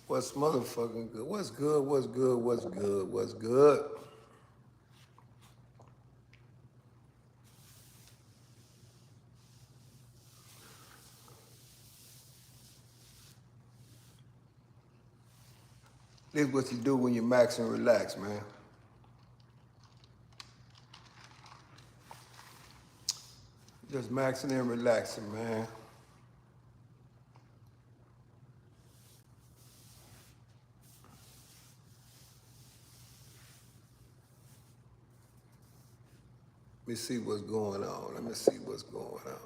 What's motherfucking good? What's good? What's good? What's good? What's good? This is what you do when you max and relax, man. Just maxing and relaxing, man. Let me see what's going on. Let me see what's going on.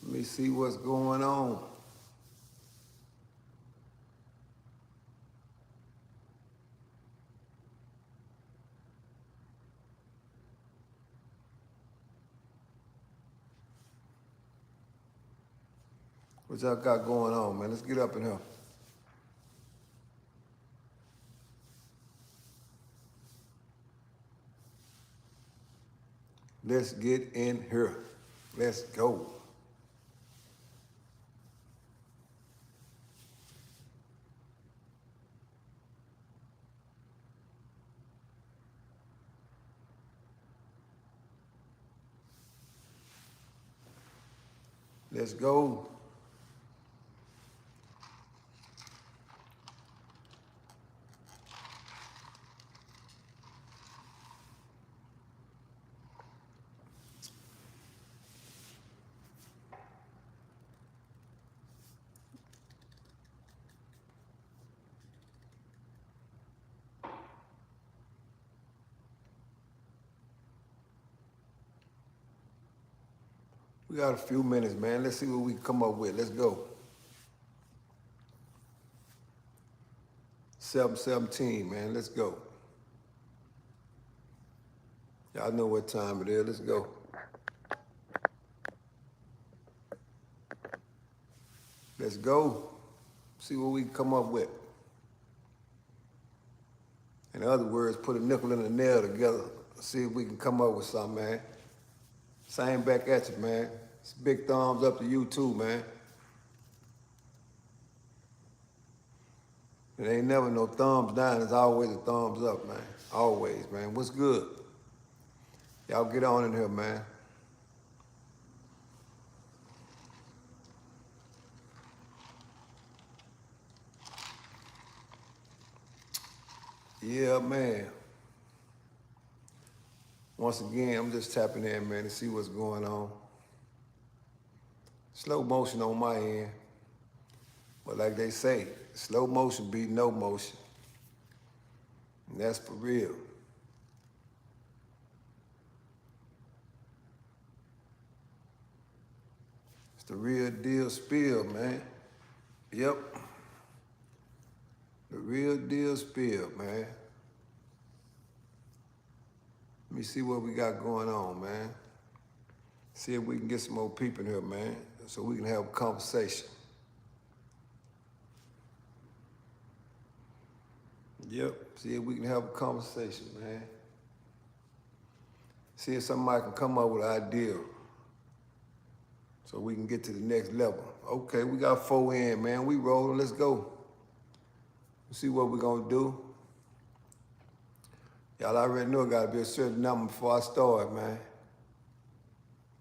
Let me see what's going on. What y'all got going on, man? Let's get up in here. Let's get in here. Let's go. Let's go. We got a few minutes, man. Let's see what we can come up with. Let's go. 7:17, man. Let's go. Y'all know what time it is. Let's go. Let's go. See what we can come up with. In other words, put a nickel and a nail together. See if we can come up with something, man. Same back at you, man. It's big thumbs up to you too, man. It ain't never no thumbs down. It's always a thumbs up, man. Always, man. What's good? Y'all get on in here, man. Yeah, man. Once again, I'm just tapping in, man, to see what's going on. Slow motion on my end. But like they say, slow motion beat no motion. And that's for real. It's the real deal spill, man. Yep. The real deal spill, man. Let me see what we got going on, man. See if we can get some more people in here, man, so we can have a conversation. Yep. See if we can have a conversation, man. See if somebody can come up with an idea so we can get to the next level. Okay, we got 4 in, man. We rolling. Let's go. Let's see what we're going to do. Y'all already know it got to be a certain number before I start, man.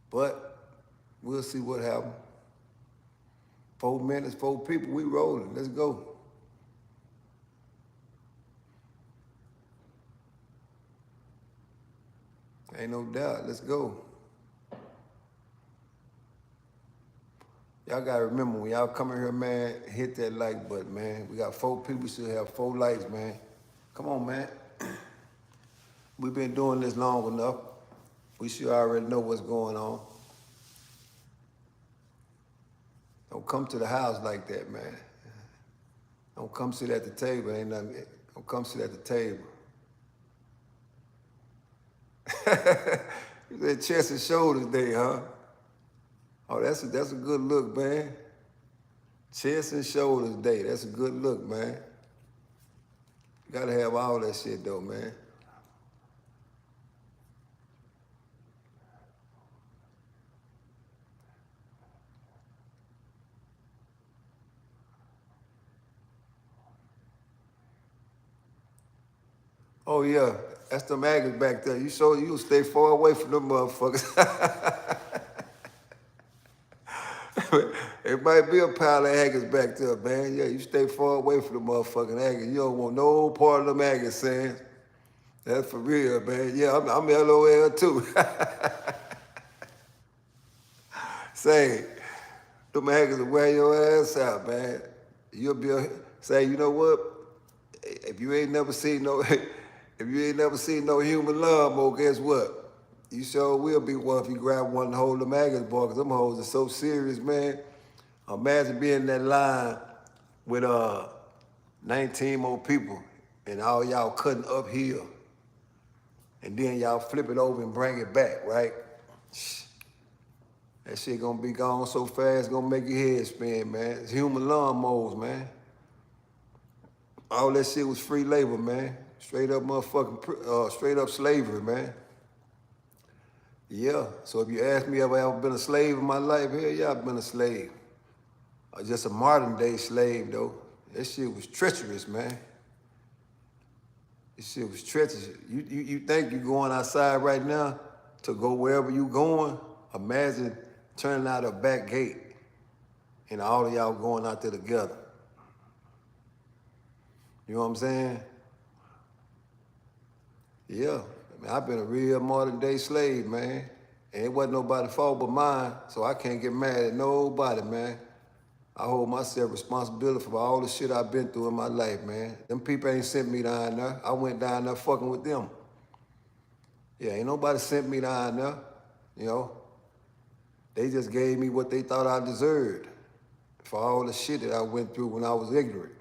But we'll see what happens. 4 minutes, 4 people, we rolling. Let's go. Ain't no doubt. Let's go. Y'all gotta remember, when y'all come in here, man, hit that like button, man. We got 4 people, we should have 4 likes, man. Come on, man. We've been doing this long enough. We should already know what's going on. Don't come to the house like that, man. Don't come sit at the table, ain't nothing. Don't come sit at the table. You said chest and shoulders day, huh? Oh, that's a good look, man. Chest and shoulders day. That's a good look, man. You gotta have all that shit though, man. Oh yeah, that's the maggots back there. You sure you stay far away from them motherfuckers. It might be a pile of aggots back there, man. Yeah, you stay far away from the motherfucking aggots. You don't want no part of them aggots, saying. That's for real, man. Yeah, I'm LOL too. Say, them aggots will wear your ass out, man. You'll be say, you know what? If you ain't never seen no, if you ain't never seen no human lawnmower, guess what? You sure will be one if you grab one and hold them aggots, boy, because them hoes are so serious, man. Imagine being in that line with 19 more people and all y'all cutting uphill. And then y'all flip it over and bring it back, right? That shit gonna be gone so fast, gonna make your head spin, man. It's human lawnmowers, man. All that shit was free labor, man. Straight up motherfucking, straight up slavery, man. Yeah, so if you ask me have I ever been a slave in my life, hell yeah, I've been a slave. Just a modern day slave, though. That shit was treacherous, man. This shit was treacherous. You think you going outside right now to go wherever you going? Imagine turning out a back gate and all of y'all going out there together. You know what I'm saying? Yeah, I mean, I've been a real modern day slave, man. And it wasn't nobody's fault but mine, so I can't get mad at nobody, man. I hold myself responsibility for all the shit I've been through in my life, man. Them people ain't sent me down there. I went down there fucking with them. Yeah, ain't nobody sent me down there, you know. They just gave me what they thought I deserved for all the shit that I went through when I was ignorant.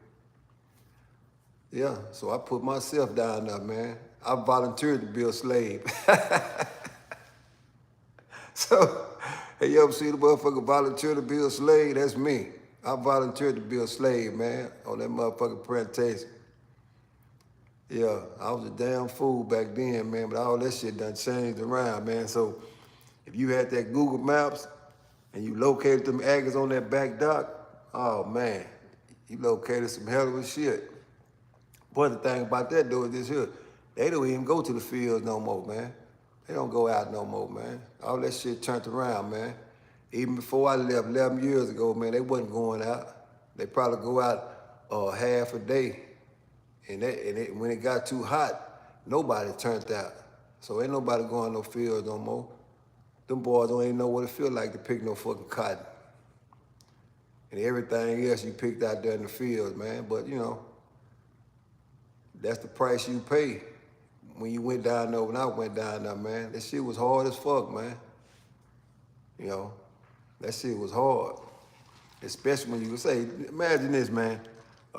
Yeah, so I put myself down there, man. I volunteered to be a slave. So, hey, you ever see the motherfucker volunteer to be a slave? That's me. I volunteered to be a slave, man, on that motherfucking plantation. Yeah, I was a damn fool back then, man, but all that shit done changed around, man. So if you had that Google Maps and you located them aggies on that back dock, oh man, you located some hell of a shit. But the thing about that though is this here, they don't even go to the fields no more, man. They don't go out no more, man. All that shit turned around, man. Even before I left 11 years ago, man, they wasn't going out. They probably go out half a day. And when it got too hot, nobody turned out. So ain't nobody going no fields no more. Them boys don't even know what it feel like to pick no fucking cotton. And everything else you picked out there in the fields, man. But, you know, that's the price you pay when you went down there, when I went down there, man. That shit was hard as fuck, man. You know, that shit was hard. Especially when you say, imagine this, man.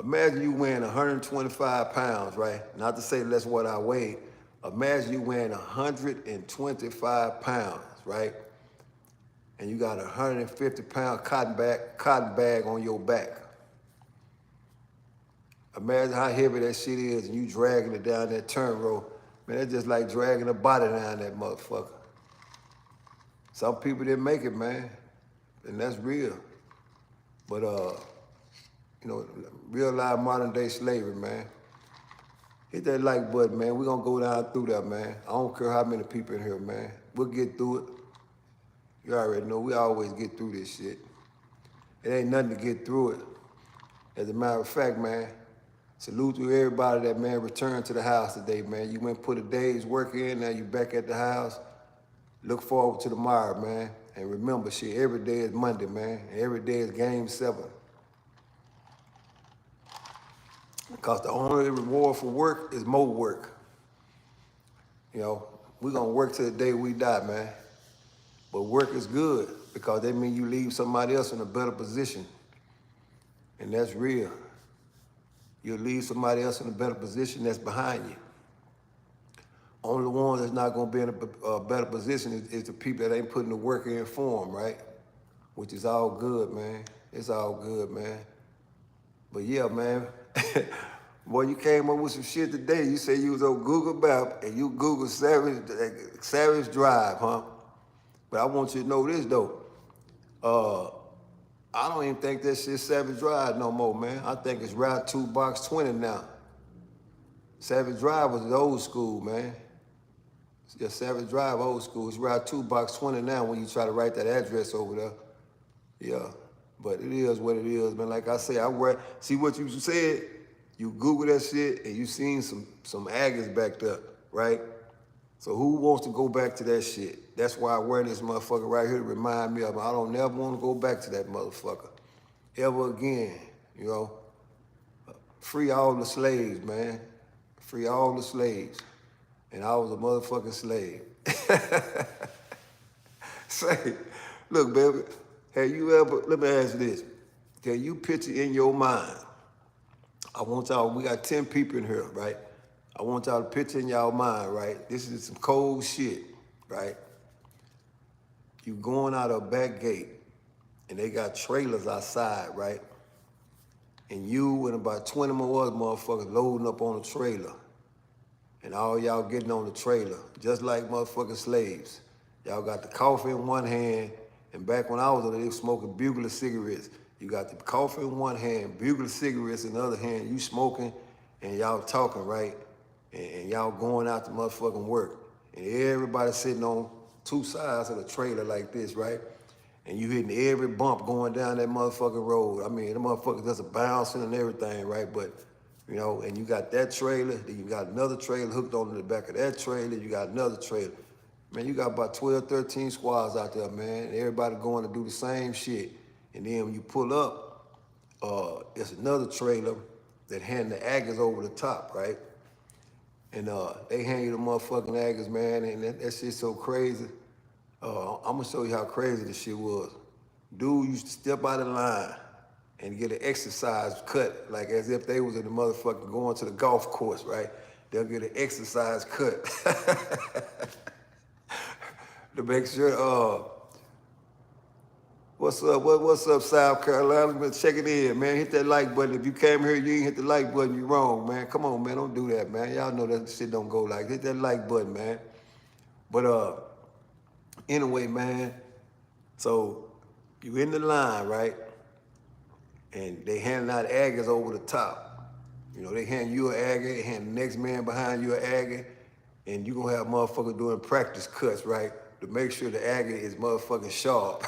Imagine you weighing 125 pounds, right? Not to say that's what I weigh. Imagine you weighing 125 pounds, right? And you got a 150-pound cotton bag on your back. Imagine how heavy that shit is and you dragging it down that turn road. Man, that's just like dragging a body down that motherfucker. Some people didn't make it, man. And that's real. But, you know, real life modern day slavery, man. Hit that like button, man. We're gonna go down through that, man. I don't care how many people in here, man. We'll get through it. You already know, we always get through this shit. It ain't nothing to get through it. As a matter of fact, man, salute to everybody that, man, returned to the house today, man. You went and put a day's work in, now you back at the house. Look forward to tomorrow, man. And remember, shit, every day is Monday, man. And every day is Game 7. Because the only reward for work is more work. You know, we're gonna work till the day we die, man. But work is good because that means you leave somebody else in a better position. And that's real. You'll leave somebody else in a better position that's behind you. Only one that's not gonna be in a better position is the people that ain't putting the work in for them, right? Which is all good, man. It's all good, man. But yeah, man. Boy, you came up with some shit today. You say you was on Google Map and you Google Savage Drive, huh? But I want you to know this though. I don't even think that shit Savage Drive no more, man. I think it's Route 2 Box 20 now. Savage Drive was the old school, man. Yeah, Savage Drive old school. It's Route 2 Box 20 now when you try to write that address over there. Yeah. But it is what it is, man. Like I say, see what you said? You Google that shit and you seen some Aggies backed up, right? So who wants to go back to that shit? That's why I wear this motherfucker right here to remind me of it. I don't never want to go back to that motherfucker ever again, you know? Free all the slaves, man. Free all the slaves. And I was a motherfucking slave. Say, look, baby, have you ever, let me ask you this. Can you picture in your mind, I want y'all, we got 10 people in here, right? I want y'all to picture in y'all mind, right? This is some cold shit, right? You going out a back gate, and they got trailers outside, right? And you and about 20 more other motherfuckers loading up on the trailer. And all y'all getting on the trailer, just like motherfucking slaves. Y'all got the coffee in one hand, and back when I was there, they was smoking bugler cigarettes. You got the coffee in one hand, bugler cigarettes in the other hand, you smoking, and y'all talking, right? And y'all going out to motherfucking work. And everybody sitting on two sides of the trailer like this, right? And you hitting every bump going down that motherfucking road. I mean, the motherfuckers just a bouncing and everything, right? But, you know, and you got that trailer, then you got another trailer hooked onto the back of that trailer, you got another trailer. Man, you got about 12, 13 squads out there, man. And everybody going to do the same shit. And then when you pull up, there's another trailer that hand the Aggies over the top, right? And they hand you the motherfucking Aggies, man, and that shit's so crazy. I'm gonna show you how crazy this shit was. Dude used to step out of line and get an exercise cut, like as if they was in the motherfucking going to the golf course, right? They'll get an exercise cut to make sure, what's up, what's up, South Carolina? Check it in, man. Hit that like button. If you came here, you ain't hit the like button, you wrong, man. Come on, man, don't do that, man. Y'all know that shit don't go like, hit that like button, man. But anyway, man, so you in the line, right? And they handing out Aggies over the top. You know, they hand you an Aggie, they hand the next man behind you an Aggie, and you gonna have motherfuckers doing practice cuts, right? To make sure the Aggie is motherfucking sharp.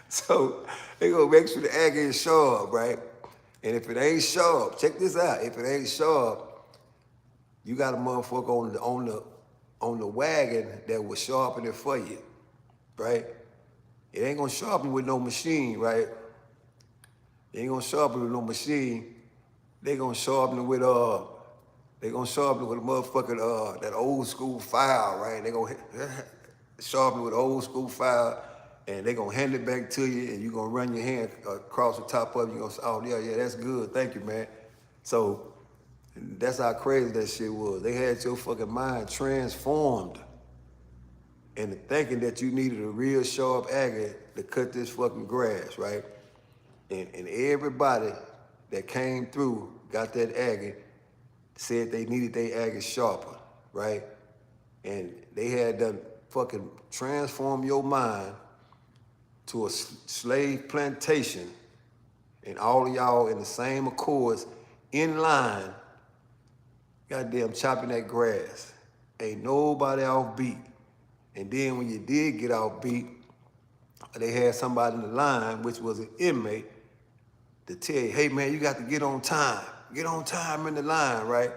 So they gonna make sure the Aggie is sharp, right? And if it ain't sharp, check this out. If it ain't sharp, you got a motherfucker on the wagon that will sharpen it for you, right? It ain't gonna sharpen with no machine, right? They ain't gonna sharpen with no machine. They gonna sharpen it with a motherfucking that old school file, right? They gonna sharpen it with an old school file, and they gonna hand it back to you, and you gonna run your hand across the top of it. You gonna say, oh yeah, that's good, thank you, man. So that's how crazy that shit was. They had your fucking mind transformed into thinking that you needed a real sharp Aggie to cut this fucking grass, right? And everybody that came through, got that Aggie, said they needed their Aggie sharper, right? And they had to fucking transform your mind to a slave plantation, and all of y'all in the same accords, in line, goddamn chopping that grass. Ain't nobody off beat. And then when you did get off beat, they had somebody in the line, which was an inmate, to tell you, hey man, you got to get on time. Get on time in the line, right?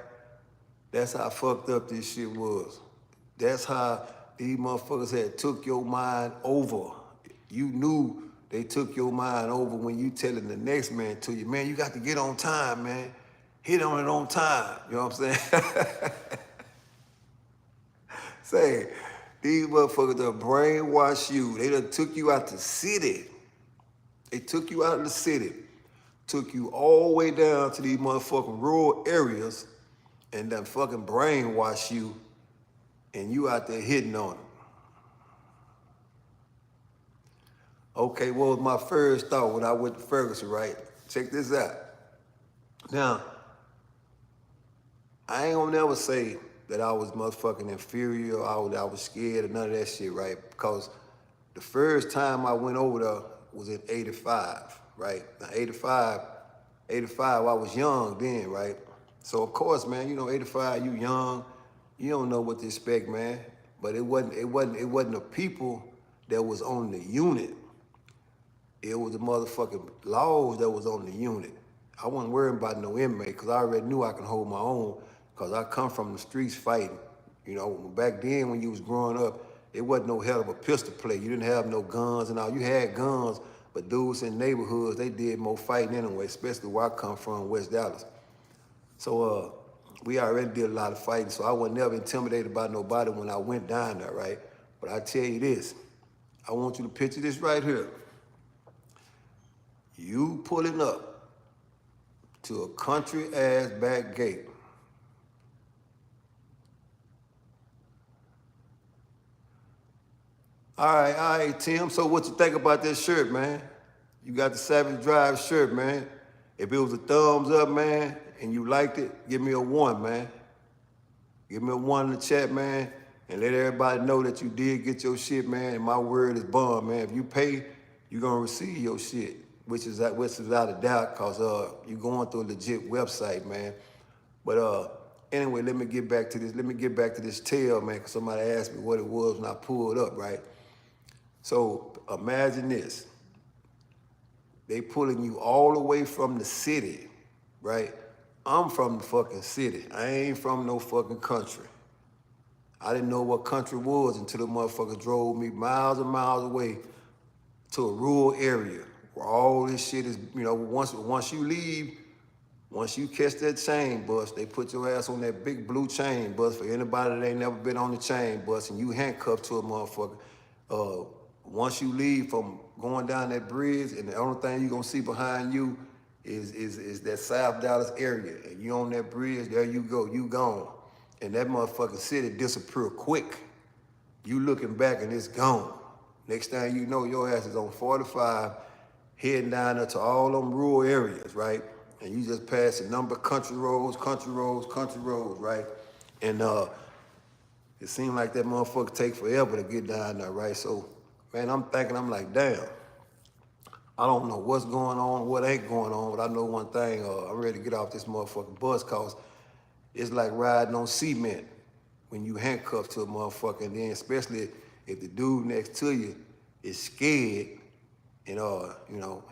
That's how fucked up this shit was. That's how these motherfuckers had took your mind over. You knew they took your mind over when you telling the next man to you, man, you got to get on time, man. Hit on it on time. You know what I'm saying? Say, these motherfuckers done brainwash you. They done took you out the city. They took you out of the city, took you all the way down to these motherfucking rural areas, and done fucking brainwash you, and you out there hitting on them. Okay, what was my first thought when I went to Ferguson, right? Check this out. Now, I ain't gonna never say that I was motherfucking inferior or I was scared or none of that shit, right? Because the first time I went over there was in 85, right? Now 85, I was young then, right? So of course, man, 85, you young, you don't know what to expect, man. But it wasn't the people that was on the unit. It was the motherfucking laws that was on the unit. I wasn't worrying about no inmate because I already knew I could hold my own because I come from the streets fighting. Back then when you was growing up, it wasn't no hell of a pistol play. You didn't have no guns and all. You had guns, but dudes in neighborhoods, they did more fighting anyway, especially where I come from, West Dallas. So we already did a lot of fighting, so I was never intimidated by nobody when I went down there, right? But I tell you this, I want you to picture this right here. You pulling up to a country ass back gate. All right, Tim. So what you think about this shirt, man? You got the Savage Drive shirt, man. If it was a thumbs up, man, and you liked it, give me a 1, man. Give me a 1 in the chat, man, and let everybody know that you did get your shit, man, and my word is bond, man. If you pay, you're gonna receive your shit, which is without a doubt, because you're going through a legit website, man. But anyway, let me get back to this. Let me get back to this tale, man, because somebody asked me what it was when I pulled up, right? So imagine this. They pulling you all the way from the city, right? I'm from the fucking city. I ain't from no fucking country. I didn't know what country was until the motherfucker drove me miles and miles away to a rural area where all this shit is, once you leave, once you catch that chain bus, they put your ass on that big blue chain bus. For anybody that ain't never been on the chain bus and you handcuffed to a motherfucker, once you leave from going down that bridge, and the only thing you gonna see behind you is that South Dallas area, and you on that bridge, there you go, you gone. And that motherfucking city disappear quick. You looking back and it's gone. Next thing you know, your ass is on 45, heading down there to all them rural areas, right? And you just pass a number of country roads, right? And it seemed like that motherfucker take forever to get down there, right? So, man, I'm like, damn. I don't know what's going on, what ain't going on, but I know one thing, I'm ready to get off this motherfucking bus, cause it's like riding on cement when you handcuffed to a motherfucker, and then especially if the dude next to you is scared, and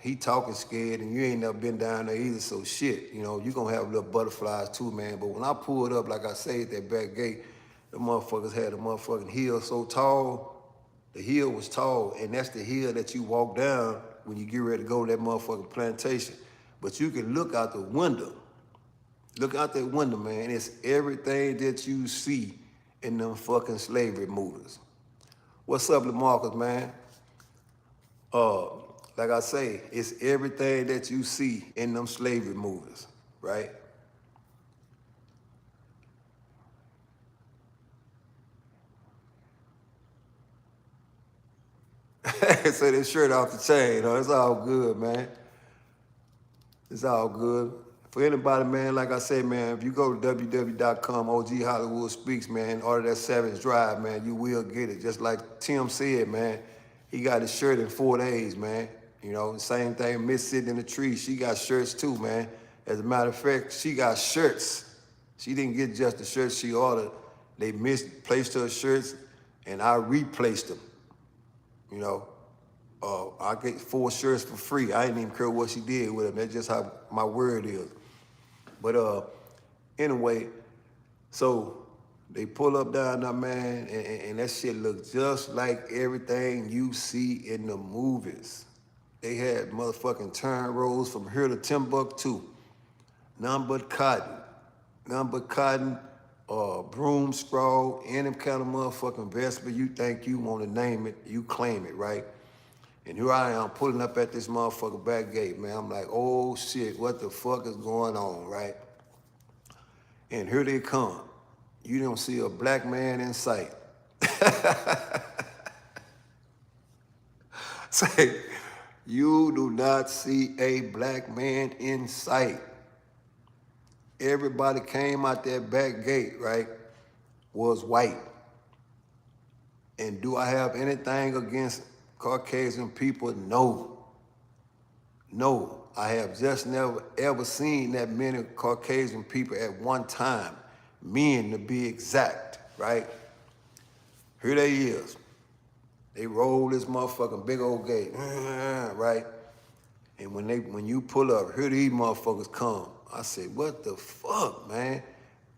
he talking scared, and you ain't never been down there either, so shit, you gonna have little butterflies too, man. But when I pulled up, like I say, at that back gate, the motherfuckers had a motherfucking hill so tall. The hill was tall, and that's the hill that you walk down when you get ready to go to that motherfucking plantation. But you can look out the window. Look out that window, man. It's everything that you see in them fucking slavery movies. What's up, LaMarcus, man? Like I say, it's everything that you see in them slavery movies, right? Say this shirt off the chain, it's all good, man. It's all good. For anybody, man, like I say, man, if you go to www.com, OG Hollywood Speaks, man, order that Savage Drive, man, you will get it. Just like Tim said, man, he got his shirt in 4 days, man. Same thing, Miss sitting in the tree, she got shirts too, man. As a matter of fact, she got shirts. She didn't get just the shirts she ordered. They misplaced her shirts, and I replaced them. I get 4 shirts for free. I didn't even care what she did with them. That's just how my word is. But anyway, so they pull up down there, man, and that shit look just like everything you see in the movies. They had motherfucking turn roads from here to Timbuktu. None but cotton. Broom straw, any kind of motherfucking vegetable you think you want to name it, you claim it, right? And here I am pulling up at this motherfucker back gate, man. I'm like, oh shit, what the fuck is going on, right? And here they come. You don't see a black man in sight. Say, you do not see a black man in sight. everybody came out that back gate, right, was white. And do I have anything against Caucasian people? No. No. I have just never ever seen that many Caucasian people at one time, men to be exact, right? Here they is. They roll this motherfucking big old gate, right? And when you pull up, here these motherfuckers come. I said, what the fuck, man?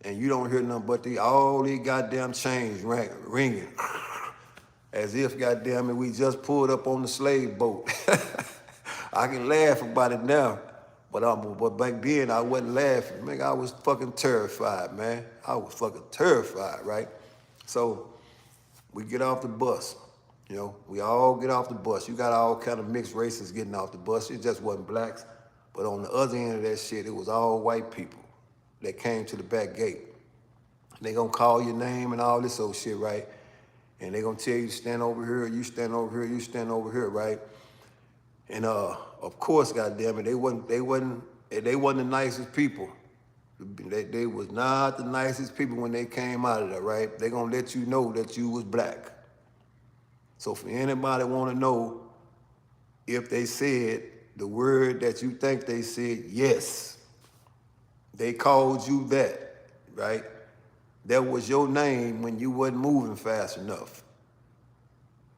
And you don't hear nothing but all these goddamn chains ringing. As if, goddamn it, we just pulled up on the slave boat. I can laugh about it now, but back then I wasn't laughing. Man, I was fucking terrified, man. I was fucking terrified, right? So we get off the bus. You know, we all get off the bus. You got all kind of mixed races getting off the bus. It just wasn't blacks. But on the other end of that shit, it was all white people that came to the back gate. They gonna call your name and all this old shit, right? And they gonna tell you stand over here, you stand over here, you stand over here, right? And of course, goddamn it, they wasn't the nicest people. They was not the nicest people when they came out of there, right? They gonna let you know that you was black. So for anybody want to know if they said the word that you think they said, yes, they called you that, right? That was your name when you wasn't moving fast enough.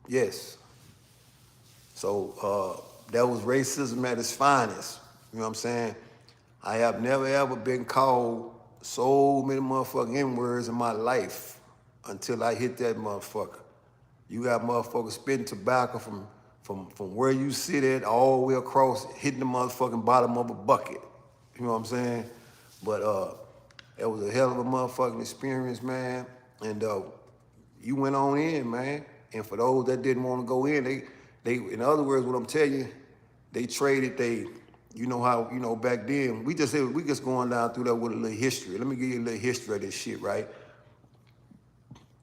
Yes. So that was racism at its finest. You know what I'm saying? I have never ever been called so many motherfucking N-words in my life until I hit that motherfucker. You got motherfuckers spitting tobacco from where you sit at all the way across, hitting the motherfucking bottom of a bucket. You know what I'm saying? But it was a hell of a motherfucking experience, man. And you went on in, man. And for those that didn't want to go in, they in other words, what I'm telling you, they traded you know how, you know, back then, we just going down through that with a little history. Let me give you a little history of this shit, right?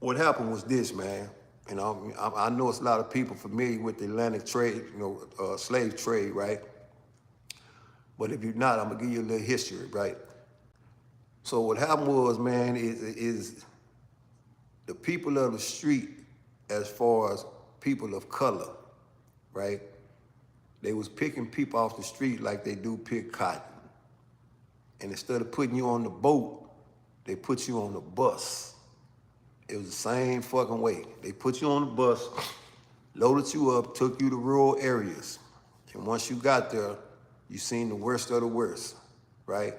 What happened was this, man. You know, I know it's a lot of people familiar with the Atlantic trade, you know, slave trade, right? But if you're not, I'm gonna give you a little history, right? So what happened was, man, is the people of the street, as far as people of color, right? They was picking people off the street like they do pick cotton. And instead of putting you on the boat, they put you on the bus. It was the same fucking way. They put you on the bus, loaded you up, took you to rural areas. And once you got there, you seen the worst of the worst, right?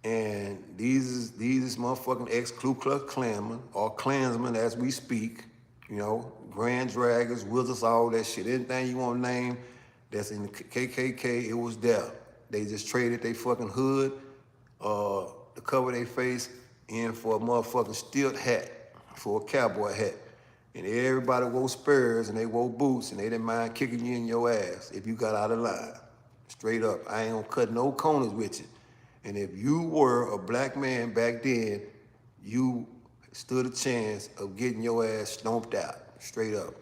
And these motherfucking ex-Ku Klux Klansmen, or Klansmen as we speak, you know, Grand Dragons, Wizards, all that shit. Anything you want to name that's in the KKK, it was there. They just traded their fucking hood to cover their face in for a motherfucking stilt hat, for a cowboy hat. And everybody wore spurs and they wore boots and they didn't mind kicking you in your ass if you got out of line. Straight up. I ain't gonna cut no corners with you. And if you were a black man back then, you stood a chance of getting your ass stomped out. Straight up.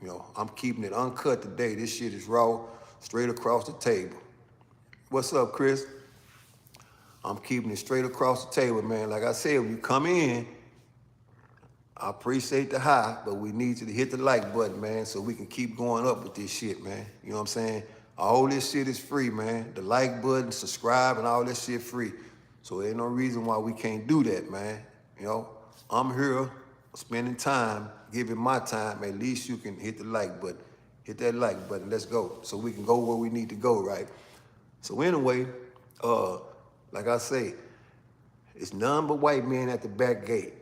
You know, I'm keeping it uncut today. This shit is raw, straight across the table. What's up, Chris? I'm keeping it straight across the table, man. Like I said, when you come in, I appreciate the high, but we need you to hit the like button, man, so we can keep going up with this shit, man. You know what I'm saying? All this shit is free, man. The like button, subscribe, and all this shit free. So there ain't no reason why we can't do that, man. You know, I'm here spending time, giving my time. At least you can hit the like button. Hit that like button. Let's go. So we can go where we need to go, right? So anyway, like I say, it's none but white men at the back gate.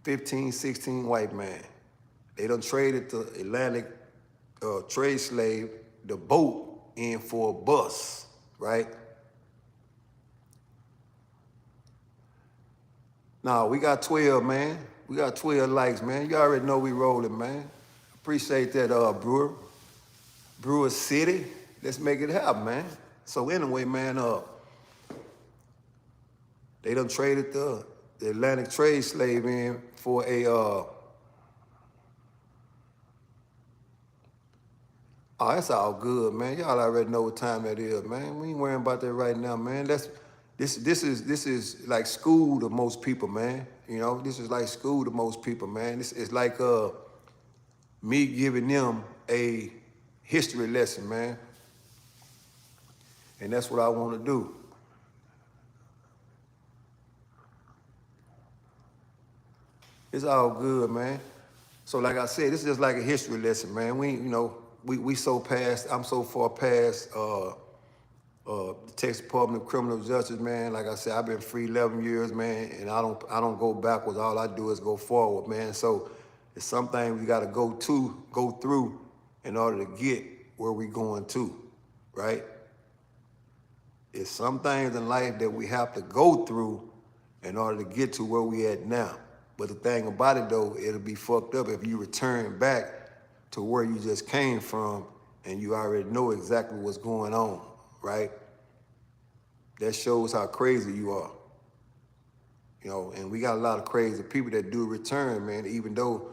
15, 16 white men. They done traded the Atlantic trade slave, the boat, in for a bus, right? Now, we got 12, man. We got 12 likes, man. You already know we rolling, man. Appreciate that, Brewer City. Let's make it happen, man. So anyway, man, they done traded the Atlantic trade slave in for a, oh, that's all good, man. Y'all already know what time that is, man. We ain't worrying about that right now, man. This is like school to most people, man. You know, this is like school to most people, man. This is like me giving them a history lesson, man. And that's what I want to do. It's all good, man. So like I said, this is just like a history lesson, man. We so past, I'm so far past the Texas Department of Criminal Justice, man. Like I said, I've been free 11 years, man, and I don't go backwards. All I do is go forward, man. So it's some things we gotta go through in order to get where we going to, right? It's some things in life that we have to go through in order to get to where we at now. But the thing about it though, it'll be fucked up if you return back to where you just came from and you already know exactly what's going on, right? That shows how crazy you are. You know, and we got a lot of crazy people that do return, man, even though,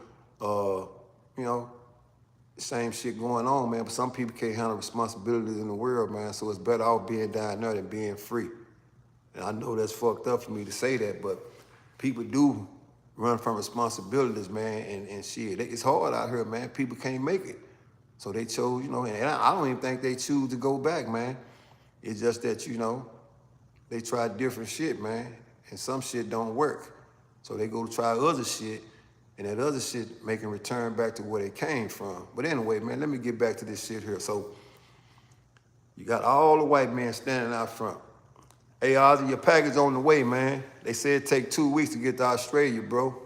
you know, same shit going on, man, but some people can't handle responsibilities in the world, man, so it's better off being down there than being free. And I know that's fucked up for me to say that, but people do run from responsibilities, man, and shit. It's hard out here, man. People can't make it. So they chose, you know, and I don't even think they choose to go back, man. It's just that, you know, they try different shit, man, and some shit don't work. So they go to try other shit, and that other shit make them return back to where they came from. But anyway, man, let me get back to this shit here. So you got all the white men standing out front. Hey, Ozzy, your package on the way, man. They said it take 2 weeks to get to Australia, bro.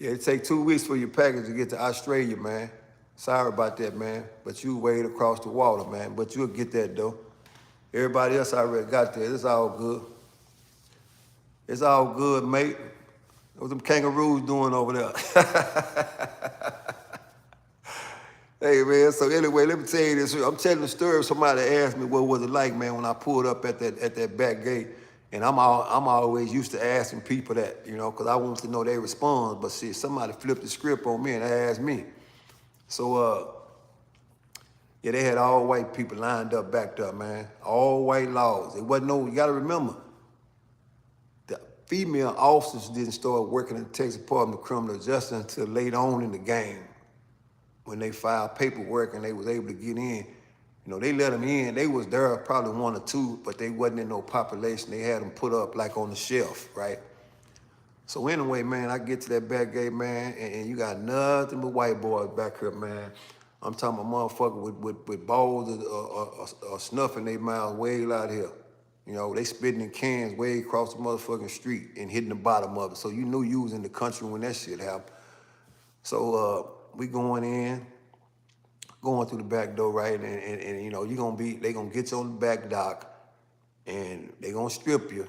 Yeah, it take 2 weeks for your package to get to Australia, man. Sorry about that, man. But you wade across the water, man. But you'll get that, though. Everybody else already got there. It's all good. It's all good, mate. What them kangaroos doing over there? Hey, man, so anyway, let me tell you this. I'm telling the story of somebody asked me what was it like, man, when I pulled up at that back gate. And I'm always used to asking people that, you know, because I want to know their response. But see, somebody flipped the script on me and asked me. So, yeah, they had all white people lined up, backed up, man. All white laws. It wasn't no, you got to remember, the female officers didn't start working in the Texas Department of Criminal Justice until later on in the game. When they filed paperwork and they was able to get in, you know, they let them in. They was there probably 1 or 2, but they wasn't in no population. They had them put up like on the shelf, right? So anyway, man, I get to that back gate, man, and you got nothing but white boys back here, man. I'm talking about motherfuckers with balls or snuff in their mouths way out here. You know, they spitting in cans way across the motherfucking street and hitting the bottom of it. So you knew you was in the country when that shit happened. So we going in, going through the back door, right? And you know, they gonna get you on the back dock and they gonna strip you.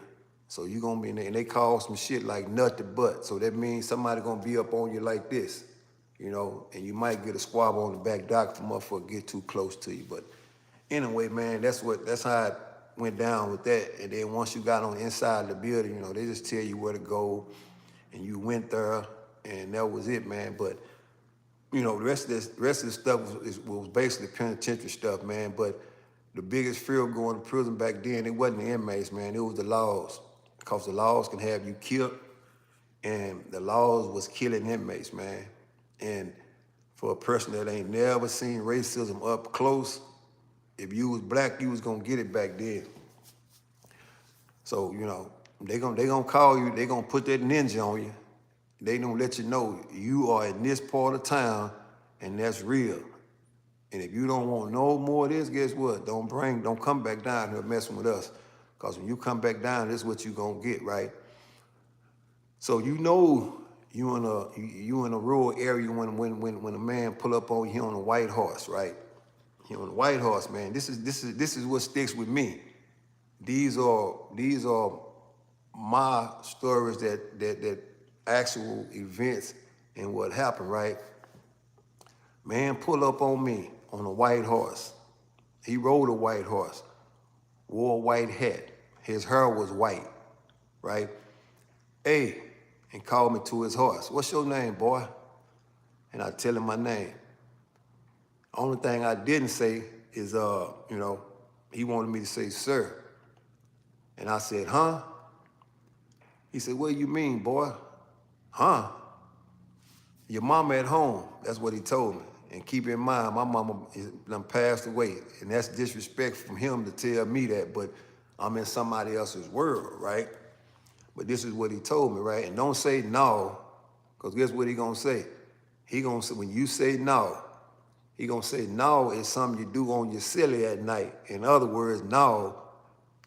So you gonna be in there, and they call some shit like nut to butt. So that means somebody gonna be up on you like this, you know, and you might get a squab on the back dock if a motherfucker get too close to you. But anyway, man, that's how it went down with that. And then once you got on the inside of the building, you know, they just tell you where to go, and you went there, and that was it, man. But you know, the rest of the stuff was basically penitentiary stuff, man. But the biggest fear of going to prison back then, it wasn't the inmates, man. It was the laws, because the laws can have you killed, and the laws was killing inmates, man. And for a person that ain't never seen racism up close, if you was black, you was gonna get it back then. So you know, they gonna call you, they gonna put that ninja on you. They gonna let you know you are in this part of town, and that's real. And if you don't want no more of this, guess what? Don't come back down here messing with us. Because when you come back down, this is what you gonna get, right? So you know you in a rural area when a man pull up on you on a white horse, right? He on a white horse, man. This is what sticks with me. These are my stories that actual events and what happened, right? Man pull up on me on a white horse. He rode a white horse, wore a white hat. His hair was white, right? Hey, and called me to his horse. What's your name, boy? And I tell him my name. Only thing I didn't say is, he wanted me to say, sir. And I said, huh? He said, what do you mean, boy? Huh? Your mama at home. That's what he told me. And keep in mind, my mama done passed away. And that's disrespect from him to tell me that, but I'm in somebody else's world, right? But this is what he told me, right? And don't say no, because guess what he gonna say? He gonna say, when you say no, he gonna say no is something you do on your silly at night. In other words, no,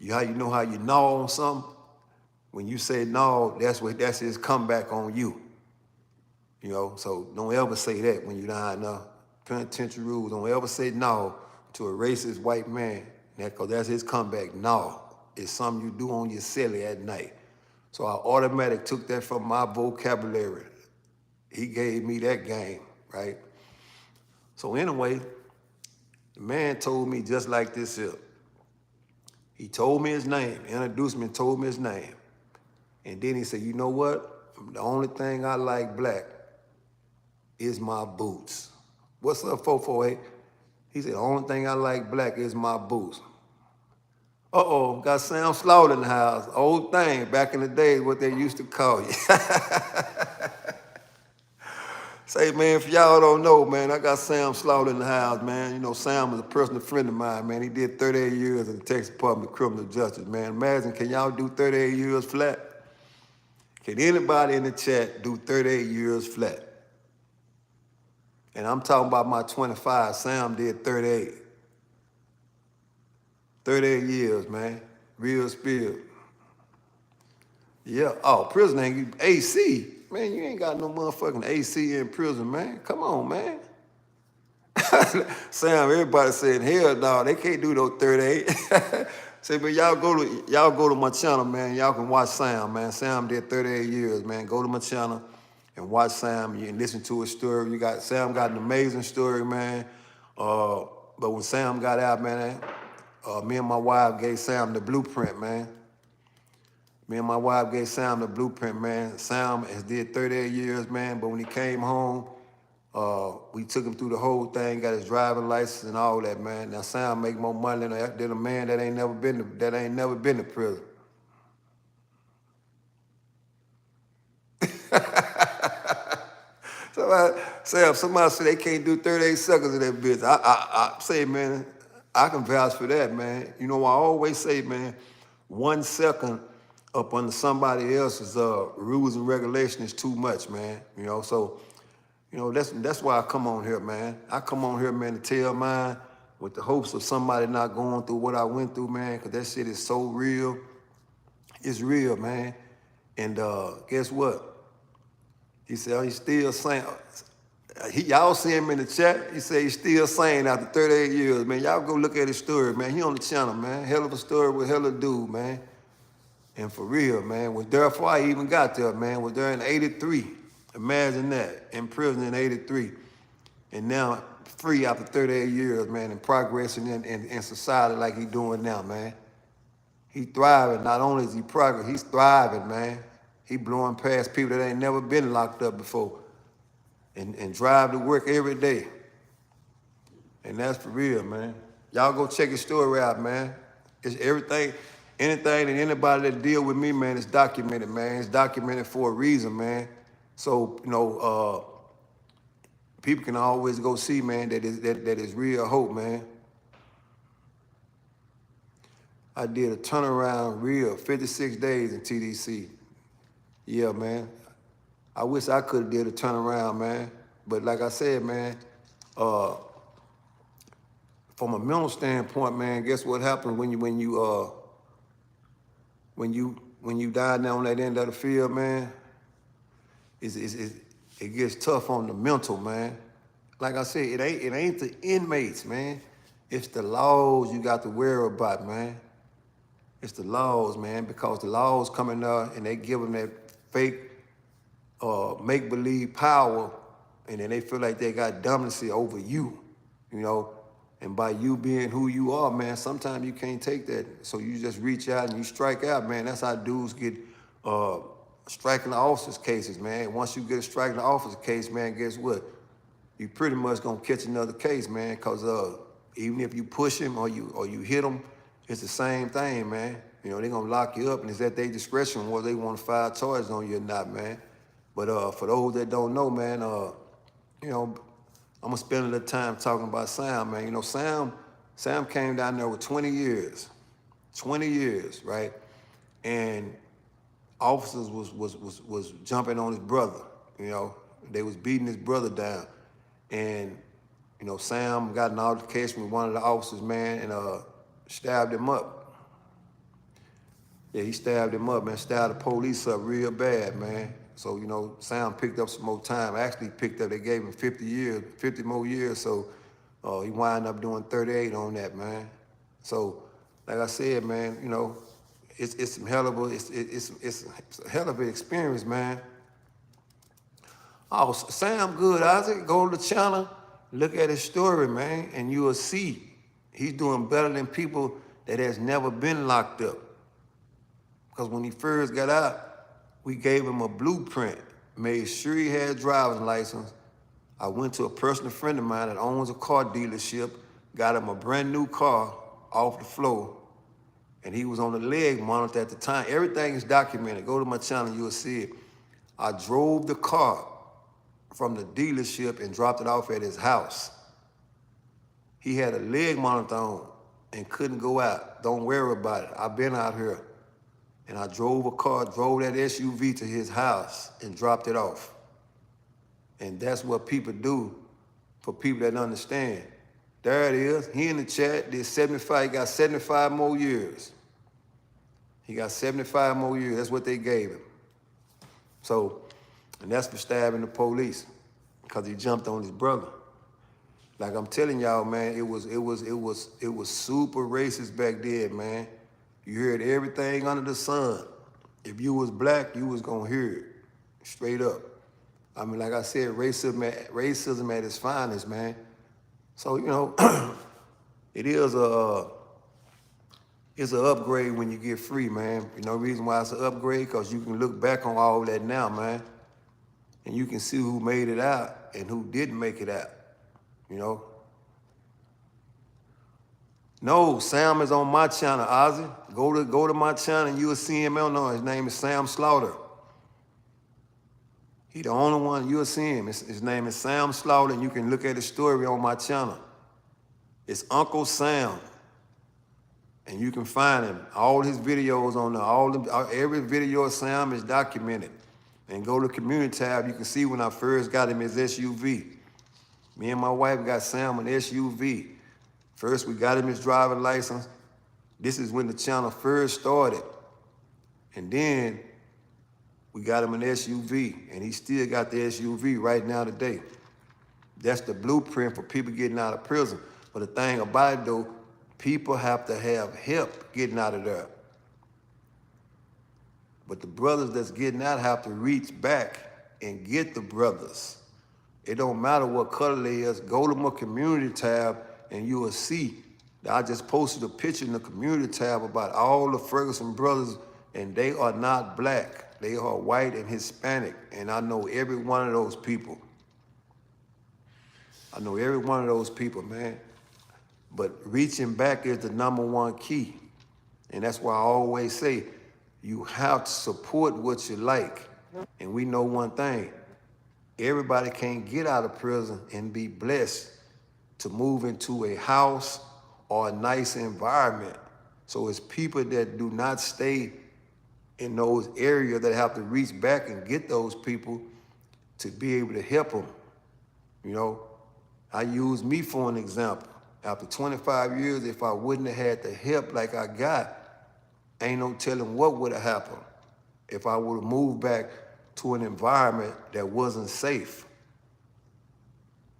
how you know how you gnaw on something? When you say no, that's his comeback on you. So don't ever say that when you're down there. Penitentiary rules, don't ever say no to a racist white man, because that's his comeback. No, it's something you do on your silly at night. So I automatically took that from my vocabulary. He gave me that game, right? So anyway, the man told me just like this here. He told me his name, introduced me and told me his name. And then he said, you know what? The only thing I like black is my boots. What's up, 448? He said, the only thing I like black is my boots. Uh-oh, got Sam Slaughter in the house. Old thing, back in the day, what they used to call you. Say, man, if y'all don't know, man, I got Sam Slaughter in the house, man. Sam is a personal friend of mine, man. He did 38 years in the Texas Department of Criminal Justice, man. Imagine, can y'all do 38 years flat? Can anybody in the chat do 38 years flat? And I'm talking about my 25. Sam did 38. 38 years, man. Real spill. Yeah. Oh, prison ain't AC. Man, you ain't got no motherfucking AC in prison, man. Come on, man. Sam, everybody saying, hell no, they can't do no 38. Say, but y'all go to my channel, man. Y'all can watch Sam, man. Sam did 38 years, man. Go to my channel and watch Sam. You can listen to his story. Sam got an amazing story, man. But when Sam got out, man, me and my wife gave Sam the blueprint, man. Me and my wife gave Sam the blueprint, man. Sam has did 38 years, man, but when he came home, we took him through the whole thing, got his driving license and all that, man. Now Sam make more money than a man that ain't never been to prison. Somebody say they can't do 38 seconds of that bitch. I say, man, I can vouch for that, man. I always say, man, 1 second up under somebody else's rules and regulations is too much, man. So that's why I come on here, man. I come on here, man, to tell mine with the hopes of somebody not going through what I went through, man, because that shit is so real. It's real, man. And guess what? He said, he's still saying, y'all see him in the chat? He said he's still saying after 38 years, man. Y'all go look at his story, man. He on the channel, man. Hell of a story with hell of a dude, man. And for real, man, was there before I even got there, man. Was there in 83. Imagine that, in prison in 83. And now free after 38 years, man, and progressing in society like he's doing now, man. He thriving. Not only is he progressing, he's thriving, man. He blowing past people that ain't never been locked up before and drive to work every day. And that's for real, man. Y'all go check his story out, man. It's everything, anything and anybody that deal with me, man, it's documented, man. It's documented for a reason, man. So, people can always go see, man, that is real hope, man. I did a turnaround real, 56 days in TDC. Yeah, man. I wish I could have did a turnaround, man. But like I said, man, from a mental standpoint, man, guess what happens when you die down on that end of the field, man? It gets tough on the mental, man. Like I said, it ain't the inmates, man. It's the laws you got to worry about, man. It's the laws, man, because the laws coming up and they give them that fake make-believe power, and then they feel like they got dominancy over you, and by you being who you are, man, sometimes you can't take that. So you just reach out and you strike out, man. That's how dudes get striking the officers cases, man. Once you get a striking the officer case, man, guess what? You pretty much gonna catch another case, man, because Even if you push him or you hit him, it's the same thing, man. You know, they're gonna lock you up, and it's at their discretion whether they want to file charges on you or not, man. But for those that don't know, man, you know, I'm gonna spend a little time talking about Sam, man. You know, Sam came down there with 20 years, right? And officers was jumping on his brother. You know, they was beating his brother down, and you know, Sam got an altercation with one of the officers, man, and stabbed him up. Yeah, he stabbed him up, man. Stabbed the police up real bad, man. So, you know, Sam picked up some more time. Actually picked up, they gave him 50 more years. So he wound up doing 38 on that, man. So, like I said, man, you know, it's some hell of a hell of an experience, man. Oh, Sam good, Isaac. Go to the channel, look at his story, man, and you will see he's doing better than people that has never been locked up. Because when he first got out, we gave him a blueprint, made sure he had a driver's license. I went to a personal friend of mine that owns a car dealership, got him a brand new car off the floor, and he was on the leg monitor at the time. Everything is documented. Go to my channel, you'll see it. I drove the car from the dealership and dropped it off at his house. He had a leg monitor on and couldn't go out. Don't worry about it. I've been out here. And I drove that SUV to his house and dropped it off. And that's what people do for people that understand. There it is. He in the chat, did 75, he got 75 more years. He got 75 more years. That's what they gave him. So, and that's for stabbing the police because he jumped on his brother. Like I'm telling y'all, man, it was super racist back then, man. You heard everything under the sun. If you was black, you was gonna hear it, straight up. I mean, like I said, racism at its finest, man. So, you know, it's an upgrade when you get free, man. You know, reason why it's an upgrade, because you can look back on all that now, man. And you can see who made it out and who didn't make it out, you know. No, Sam is on my channel, Ozzy. Go to my channel and you'll see him. I don't know, his name is Sam Slaughter. He the only one you'll see him. His name is Sam Slaughter, and you can look at his story on my channel. It's Uncle Sam, and you can find him. All his videos on there, every video of Sam is documented. And go to the community tab, you can see when I first got him his SUV. Me and my wife got Sam an SUV. First, we got him his driving license. This is when the channel first started. And then we got him an SUV, and he still got the SUV right now today. That's the blueprint for people getting out of prison. But the thing about it, though, people have to have help getting out of there. But the brothers that's getting out have to reach back and get the brothers. It don't matter what color they is. Go to my community tab, and you will see that I just posted a picture in the community tab about all the Ferguson brothers, and they are not black. They are white and Hispanic, and I know every one of those people. I know every one of those people, man. But reaching back is the #1 key, and that's why I always say you have to support what you like. And we know one thing, everybody can't get out of prison and be blessed to move into a house or a nice environment. So it's people that do not stay in those areas that have to reach back and get those people to be able to help them. You know, I use me for an example. After 25 years, if I wouldn't have had the help like I got, ain't no telling what would have happened if I would have moved back to an environment that wasn't safe.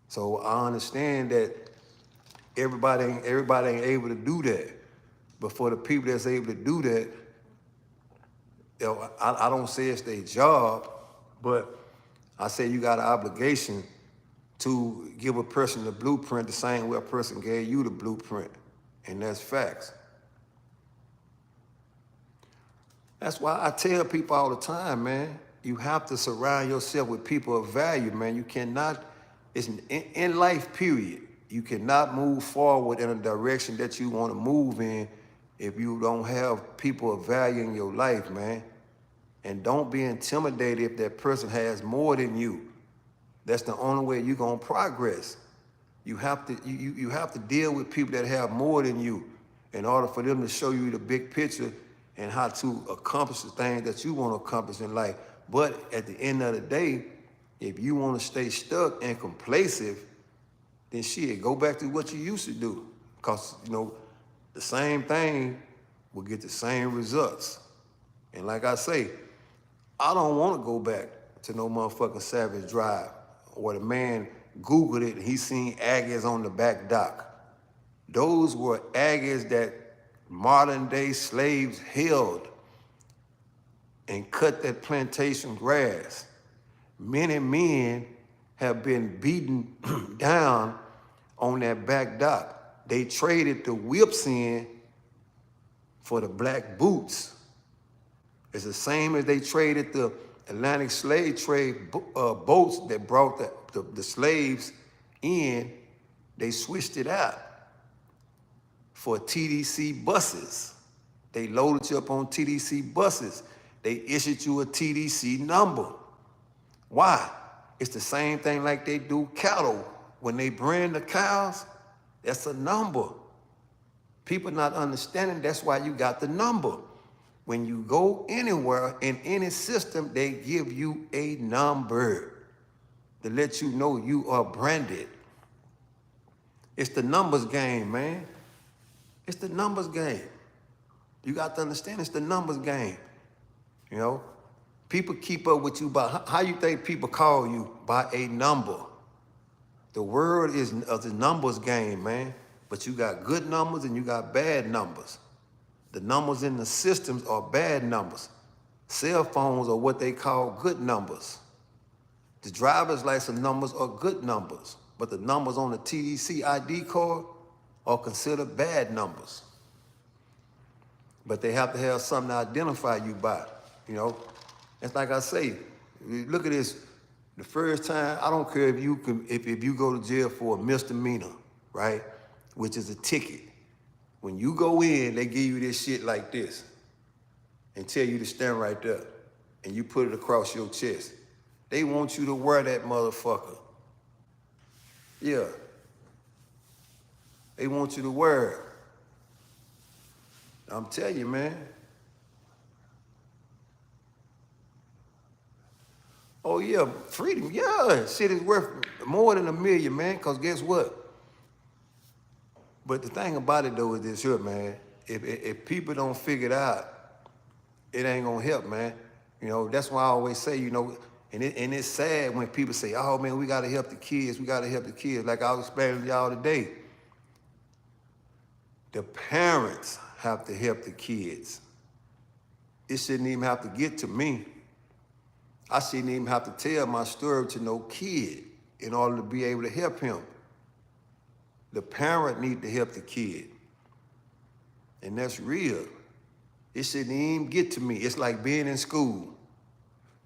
So I understand that everybody ain't able to do that. But for the people that's able to do that, you know, I don't say it's their job, but I say you got an obligation to give a person the blueprint the same way a person gave you the blueprint. And that's facts. That's why I tell people all the time, man, you have to surround yourself with people of value, man. You cannot, it's in life, period. You cannot move forward in a direction that you want to move in if you don't have people of value in your life, man. And don't be intimidated if that person has more than you. That's the only way you're gonna progress. You have to deal with people that have more than you in order for them to show you the big picture and how to accomplish the things that you want to accomplish in life. But at the end of the day, if you want to stay stuck and complacent, then shit, go back to what you used to do. Because, the same thing will get the same results. And like I say, I don't want to go back to no motherfucking Savage Drive where the man Googled it and he seen Aggies on the back dock. Those were Aggies that modern day slaves held and cut that plantation grass. Many men have been beaten down on that back dock. They traded the whips in for the black boots. It's the same as they traded the Atlantic slave trade boats that brought the slaves in. They switched it out for TDC buses. They loaded you up on TDC buses. They issued you a TDC number. Why? It's the same thing like they do cattle. When they brand the cows, that's a number. People not understanding, that's why you got the number. When you go anywhere in any system, they give you a number to let you know you are branded. It's the numbers game, man. It's the numbers game. You got to understand it's the numbers game. People keep up with you by how you think people call you? By a number. The word is the numbers game, man. But you got good numbers and you got bad numbers. The numbers in the systems are bad numbers. Cell phones are what they call good numbers. The driver's license numbers are good numbers, but the numbers on the TDC ID card are considered bad numbers. But they have to have something to identify you by, It's like I say, look at this. The first time, I don't care if you go to jail for a misdemeanor, right? Which is a ticket. When you go in, they give you this shit like this and tell you to stand right there and you put it across your chest. They want you to wear that motherfucker. Yeah. They want you to wear it. I'm telling you, man. Oh yeah, freedom, yeah. Shit is worth more than $1 million, man, because guess what? But the thing about it though is this here, man. If people don't figure it out, it ain't gonna help, man. That's why I always say, and it's sad when people say, oh man, we gotta help the kids, we gotta help the kids. Like I was explaining to y'all today. The parents have to help the kids. It shouldn't even have to get to me. I shouldn't even have to tell my story to no kid in order to be able to help him. The parent need to help the kid. And that's real. It shouldn't even get to me. It's like being in school.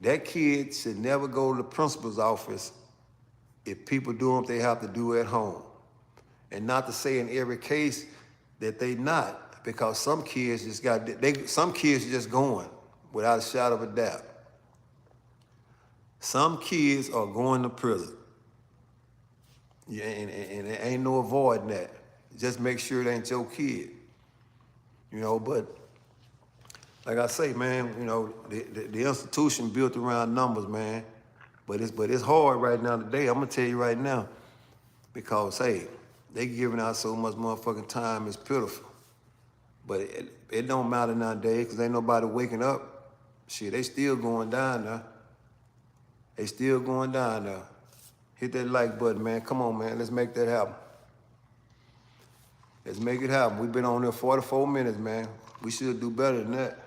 That kid should never go to the principal's office if people do what they have to do at home. And not to say in every case that they not, because some kids some kids are just going without a shadow of a doubt. Some kids are going to prison. Yeah, and there ain't no avoiding that. Just make sure it ain't your kid. But like I say, man, the institution built around numbers, man. But it's hard right now today. I'm gonna tell you right now, because hey, they giving out so much motherfucking time, it's pitiful. But it don't matter nowadays, because ain't nobody waking up. Shit, they still going down now. They still going down now. Hit that like button, man. Come on, man. Let's make that happen. Let's make it happen. We've been on there 44 minutes, man. We should do better than that.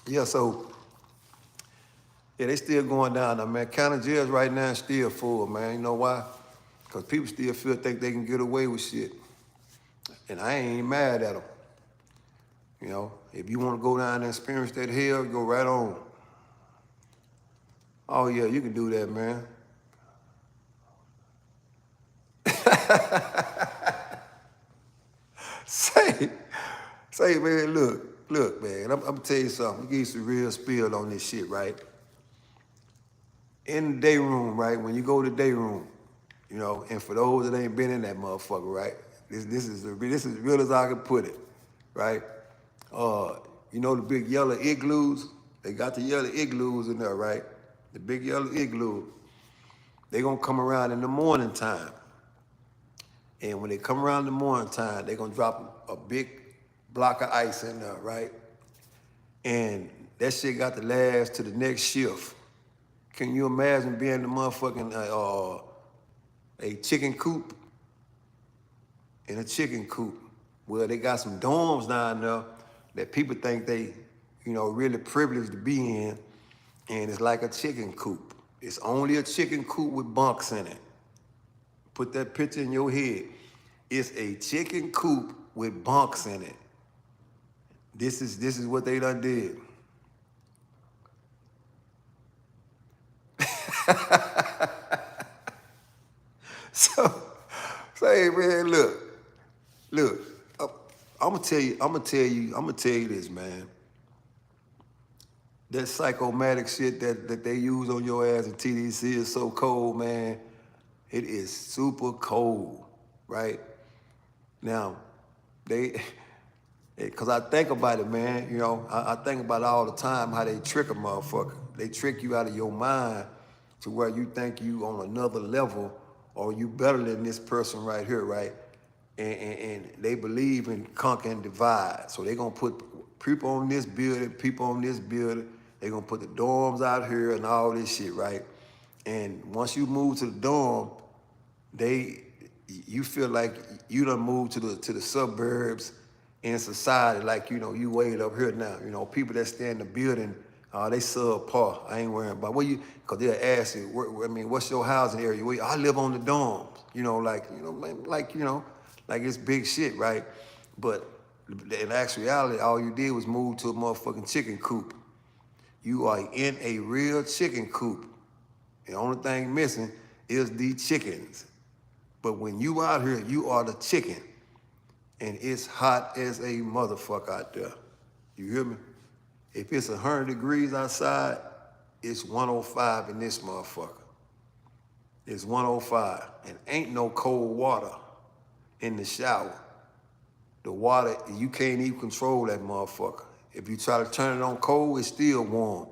Yeah, they still going down now, man. County jails right now is still full, man. You know why? Because people still think they can get away with shit. And I ain't mad at them. If you want to go down and experience that hell, go right on. Oh yeah, you can do that, man. say, say, man, look, man, I'm gonna tell you something. I'm give you some real spill on this shit, right? In the day room, right? When you go to the day room, you know, and for those that ain't been in that motherfucker, right? This is as real as I can put it, right? You know the big yellow igloos? They got the yellow igloos in there, right? The big yellow igloo. They gonna come around in the morning time. And when they come around in the morning time, they gonna drop a big block of ice in there, right? And that shit got to last to the next shift. Can you imagine being in the motherfucking a chicken coop? In a chicken coop. Well, they got some dorms down there that people think they, you know, really privileged to be in, and it's like a chicken coop. It's only a chicken coop with bunks in it. Put that picture in your head. It's a chicken coop with bunks in it. This is what they done did. So, hey man, look. I'm gonna tell you this, man. That psychomatic shit that they use on your ass in TDC is so cold, man. It is super cold, right? Now, because I think about it, man. You know, I think about it all the time how they trick a motherfucker. They trick you out of your mind to where you think you on another level or you better than this person right here, right? And they believe in conquer and divide. So they're going to put people on this building, people on this building. They're going to put the dorms out here and all this shit, right? And once you move to the dorm, you feel like you done moved to the suburbs in society, like, you know, you way up here now. You know, people that stay in the building, they subpar. I ain't worrying about because they'll ask you, what's your housing area? I live on the dorms. You know, like it's big shit, right? But in actuality, all you did was move to a motherfucking chicken coop. You are in a real chicken coop. The only thing missing is the chickens. But when you out here, you are the chicken. And it's hot as a motherfucker out there. You hear me? If it's 100 degrees outside, it's 105 in this motherfucker. It's 105. And ain't no cold water in the shower. The water, you can't even control that motherfucker. If you try to turn it on cold, it's still warm.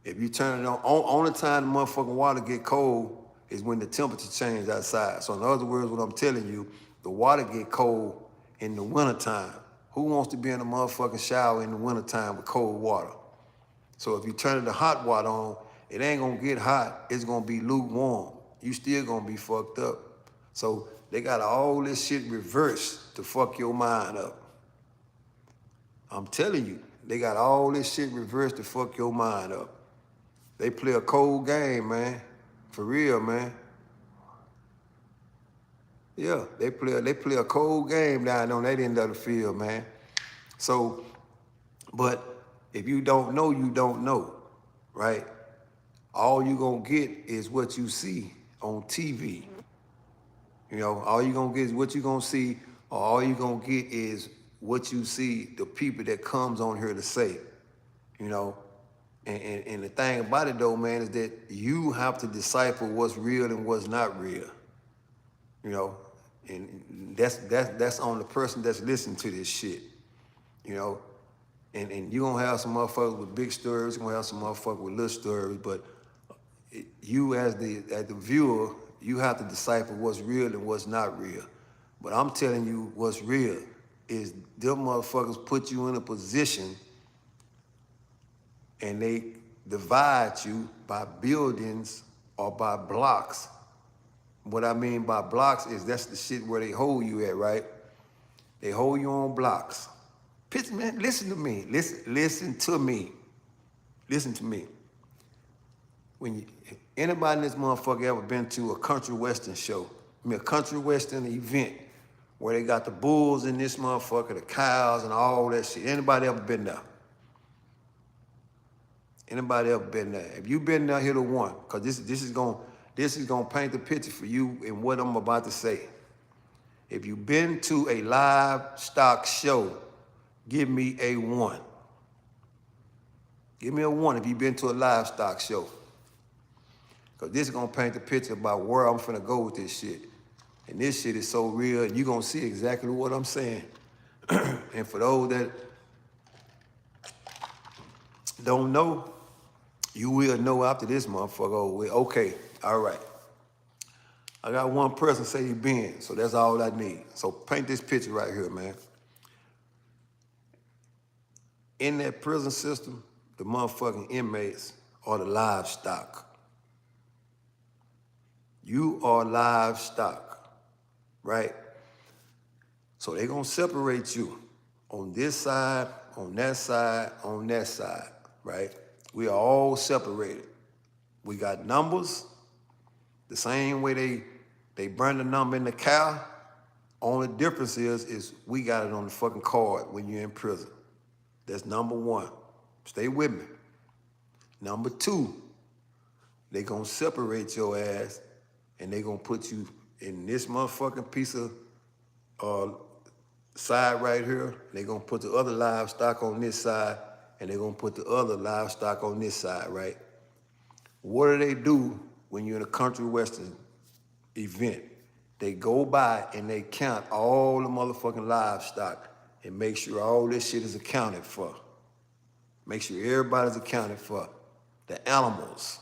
If you turn it on, only time the motherfucking water get cold is when the temperature changes outside. So in other words, what I'm telling you, the water get cold in the wintertime. Who wants to be in a motherfucking shower in the wintertime with cold water? So if you turn the hot water on, it ain't gonna get hot, it's gonna be lukewarm. You still gonna be fucked up. So they got all this shit reversed to fuck your mind up. I'm telling you, they got all this shit reversed to fuck your mind up. They play a cold game, man. For real, man. Yeah, they play a cold game down on that end of the field, man. So, but if you don't know, you don't know, right? All you gonna get is what you see on TV. You know, all you gonna get is what you gonna see, or all you gonna get is what you see the people that comes on here to say, you know. And the thing about it though, man, is that you have to decipher what's real and what's not real. You know, and that's on the person that's listening to this shit. You know, and you're gonna have some motherfuckers with big stories, you're gonna have some motherfuckers with little stories, but you as the viewer, you have to decipher what's real and what's not real. But I'm telling you what's real is them motherfuckers put you in a position and they divide you by buildings or by blocks. What I mean by blocks is that's the shit where they hold you at, right? They hold you on blocks. Man, listen to me. Listen to me. Listen to me. Anybody in this motherfucker ever been to a country western show? A country western event where they got the bulls in this motherfucker, the cows and all that shit. Anybody ever been there? Anybody ever been there? If you been there, hit a one, because this is going, This is gonna paint the picture for you in what I'm about to say. If you've been to a livestock show, give me a 1. Give me a 1 if you've been to a livestock show. Because this is going to paint the picture about where I'm finna go with this shit. And this shit is so real, you're going to see exactly what I'm saying. And for those that don't know, you will know after this motherfucker over with. Okay, all right. I got one person say he been, so that's all I need. So paint this picture right here, man. In that prison system, the motherfucking inmates are the livestock. You are livestock, right? So they're gonna separate you on this side, on that side, on that side, right? We are all separated. We got numbers, the same way they burn the number in the cow. Only difference is we got it on the fucking card when you're in prison. That's number 1. Stay with me. Number 2, they gonna separate your ass and they gonna put you in this motherfucking piece of side right here. They gonna put the other livestock on this side and they gonna put the other livestock on this side, right? What do they do when you're in a country western event? They go by and they count all the motherfucking livestock and make sure all this shit is accounted for. Make sure everybody's accounted for. The animals,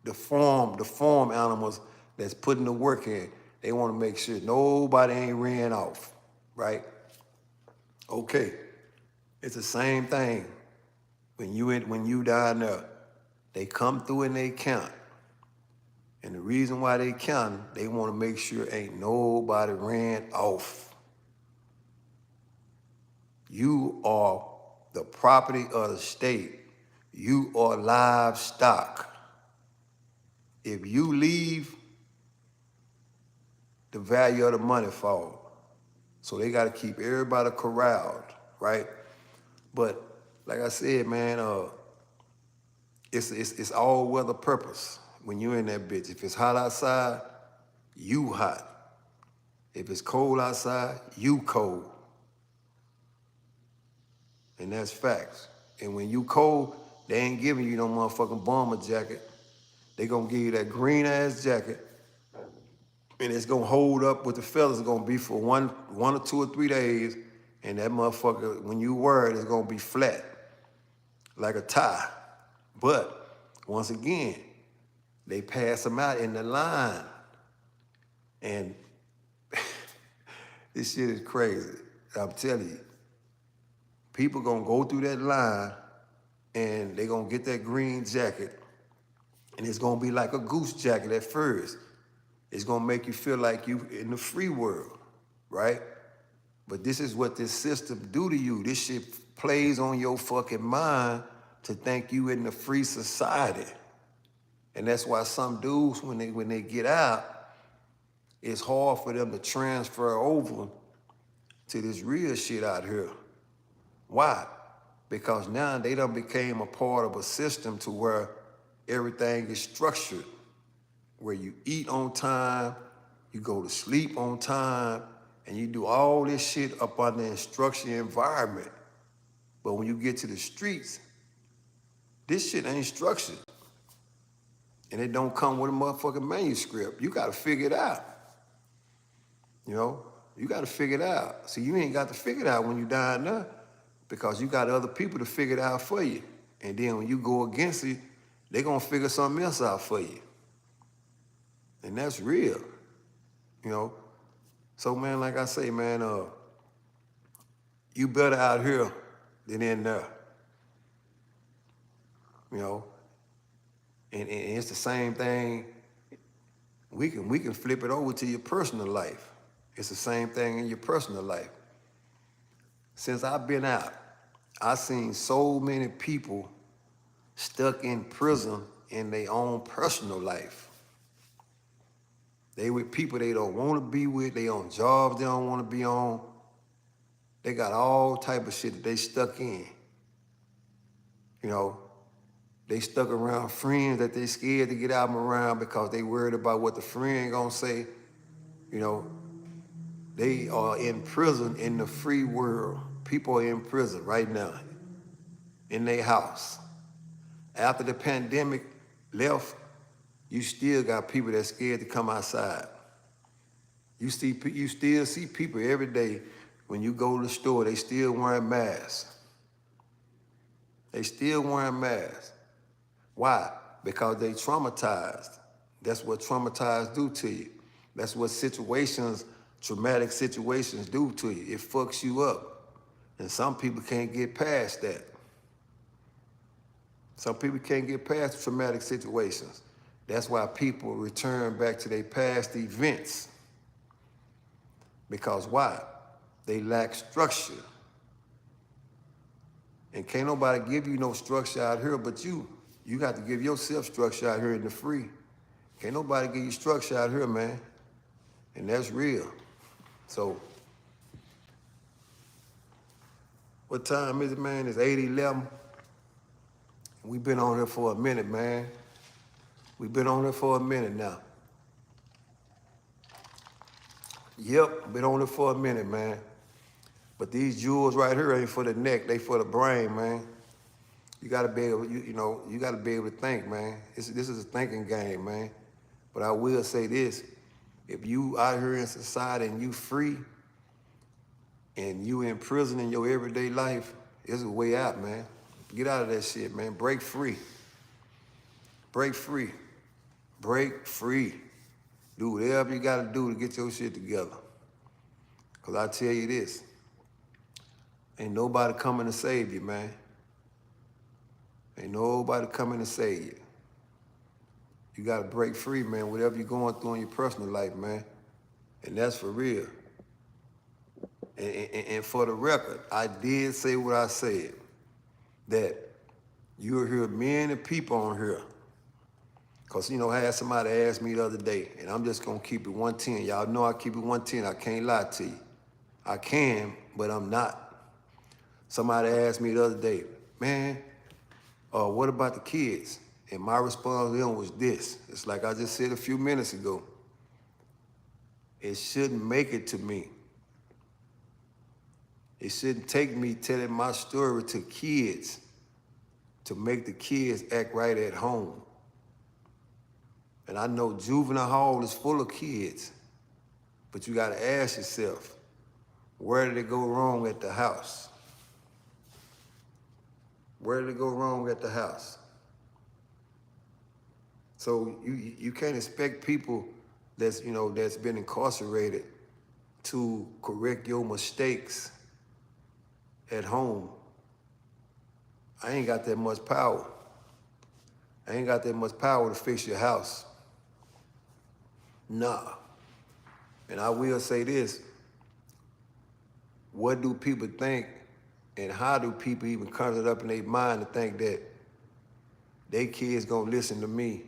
the farm animals that's putting the work in, they want to make sure nobody ain't ran off, right? Okay, it's the same thing. When you down there, they come through and they count. And the reason why they count, they want to make sure ain't nobody ran off. You are the property of the state. You are livestock. If you leave, the value of the money falls. So they got to keep everybody corralled, right? But like I said, man, it's all weather purpose when you're in that bitch. If it's hot outside, you hot. If it's cold outside, you cold. And that's facts. And when you cold, they ain't giving you no motherfucking bomber jacket. They gonna give you that green ass jacket, and it's gonna hold up what the feathers gonna be for one or 2 or 3 days, and that motherfucker, when you wear it, it's gonna be flat, like a tie. But once again, they pass them out in the line. And this shit is crazy. I'm telling you. People gonna go through that line and they gonna get that green jacket, and it's gonna be like a goose jacket at first. It's gonna make you feel like you in the free world, right? But this is what this system do to you. This shit plays on your fucking mind to think you in the free society. And that's why some dudes, when they get out, it's hard for them to transfer over to this real shit out here. Why? Because now they done became a part of a system to where everything is structured, where you eat on time, you go to sleep on time, and you do all this shit up under an structured environment. But when you get to the streets, this shit ain't structured. And it don't come with a motherfucking manuscript. You gotta figure it out. You know? You gotta figure it out. See, you ain't got to figure it out when you down there, because you got other people to figure it out for you. And then when you go against it, they gonna figure something else out for you. And that's real, you know? So, man, like I say, man, you better out here than in there, you know? And it's the same thing. We can flip it over to your personal life. It's the same thing in your personal life. Since I've been out, I've seen so many people stuck in prison in their own personal life. They with people they don't want to be with, they on jobs they don't want to be on. They got all type of shit that they stuck in, you know? They stuck around friends that they scared to get out them around because they worried about what the friend gonna say. You know, they are in prison in the free world. People are in prison right now, in their house. After the pandemic left, you still got people that scared to come outside. You still see people every day when you go to the store, they still wearing masks. They still wearing masks. Why? Because they traumatized. That's what traumatized do to you. That's what traumatic situations do to you. It fucks you up. And some people can't get past that. Some people can't get past traumatic situations. That's why people return back to their past events. Because why? They lack structure. And can't nobody give you no structure out here but you. You got to give yourself structure out here in the free. Can't nobody give you structure out here, man. And that's real. So, what time is it, man? It's 8:11. We've been on here for a minute, man. We've been on here for a minute now. Yep, been on it for a minute, man. But these jewels right here ain't for the neck, they for the brain, man. You gotta be able, you gotta be able to think, man. This is a thinking game, man. But I will say this, if you out here in society and you free, and you in prison in your everyday life, it's a way out, man. Get out of that shit, man. Break free. Break free. Break free. Do whatever you gotta do to get your shit together. Cause I tell you this, ain't nobody coming to save you, man. Ain't nobody coming to save you. You gotta break free, man, whatever you're going through in your personal life, man. And that's for real. And for the record, I did say what I said, that you'll hear many people on here. Cause I had somebody ask me the other day, and I'm just gonna keep it 110. Y'all know I keep it 110, I can't lie to you. I can, but I'm not. Somebody asked me the other day, man, what about the kids? And my response to them was this. It's like I just said a few minutes ago. It shouldn't make it to me. It shouldn't take me telling my story to kids to make the kids act right at home. And I know juvenile hall is full of kids, but you gotta ask yourself, where did it go wrong at the house? Where did it go wrong at the house? So you can't expect people that's been incarcerated to correct your mistakes at home. I ain't got that much power. I ain't got that much power to fix your house. Nah. And I will say this, what do people think and how do people even conjure it up in their mind to think that they kids gonna listen to me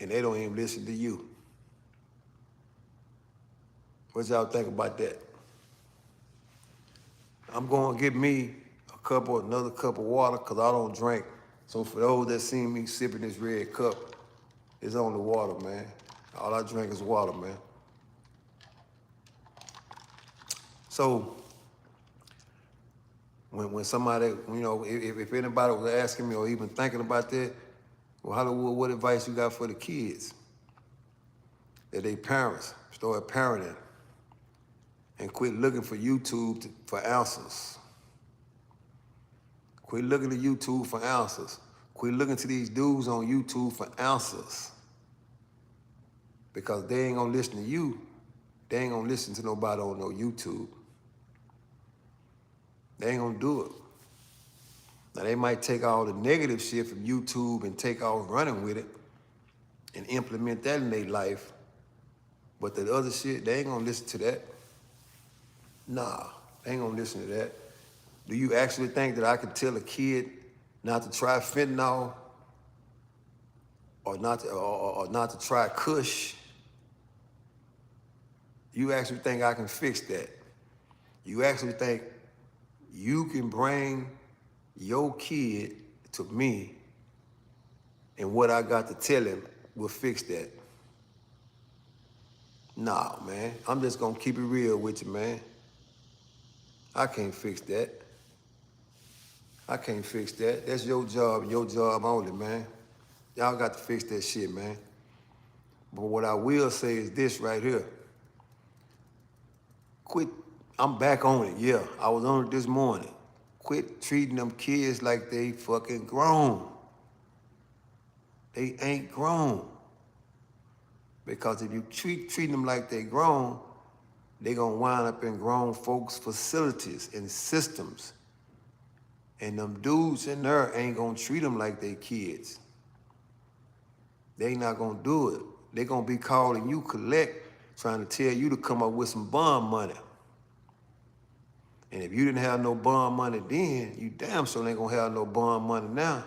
and they don't even listen to you? What y'all think about that? I'm gonna get me another cup of water, cause I don't drink. So for those that see me sipping this red cup, it's only water, man. All I drink is water, man. So when somebody, if anybody was asking me or even thinking about that, well, Hollywood, what advice you got for the kids? That they parents start parenting and quit looking for YouTube for answers. Quit looking at YouTube for answers. Quit looking to these dudes on YouTube for answers. Because they ain't gonna listen to you. They ain't gonna listen to nobody on no YouTube. They ain't gonna do it. Now they might take all the negative shit from YouTube and take off running with it and implement that in their life. But the other shit, they ain't gonna listen to that. Nah, they ain't gonna listen to that. Do you actually think that I could tell a kid not to try fentanyl or not to try Kush? You actually think I can fix that? You actually think you can bring your kid to me and what I got to tell him will fix that. Nah, man. I'm just gonna keep it real with you, man. I can't fix that. I can't fix that. That's your job only, man. Y'all got to fix that shit, man. But what I will say is this right here. Quit. I'm back on it, yeah. I was on it this morning. Quit treating them kids like they fucking grown. They ain't grown. Because if you treat them like they grown, they gonna wind up in grown folks' facilities and systems. And them dudes in there ain't gonna treat them like they kids. They not gonna do it. They gonna be calling you collect, trying to tell you to come up with some bond money. And if you didn't have no bond money then, you damn sure ain't gonna have no bond money now.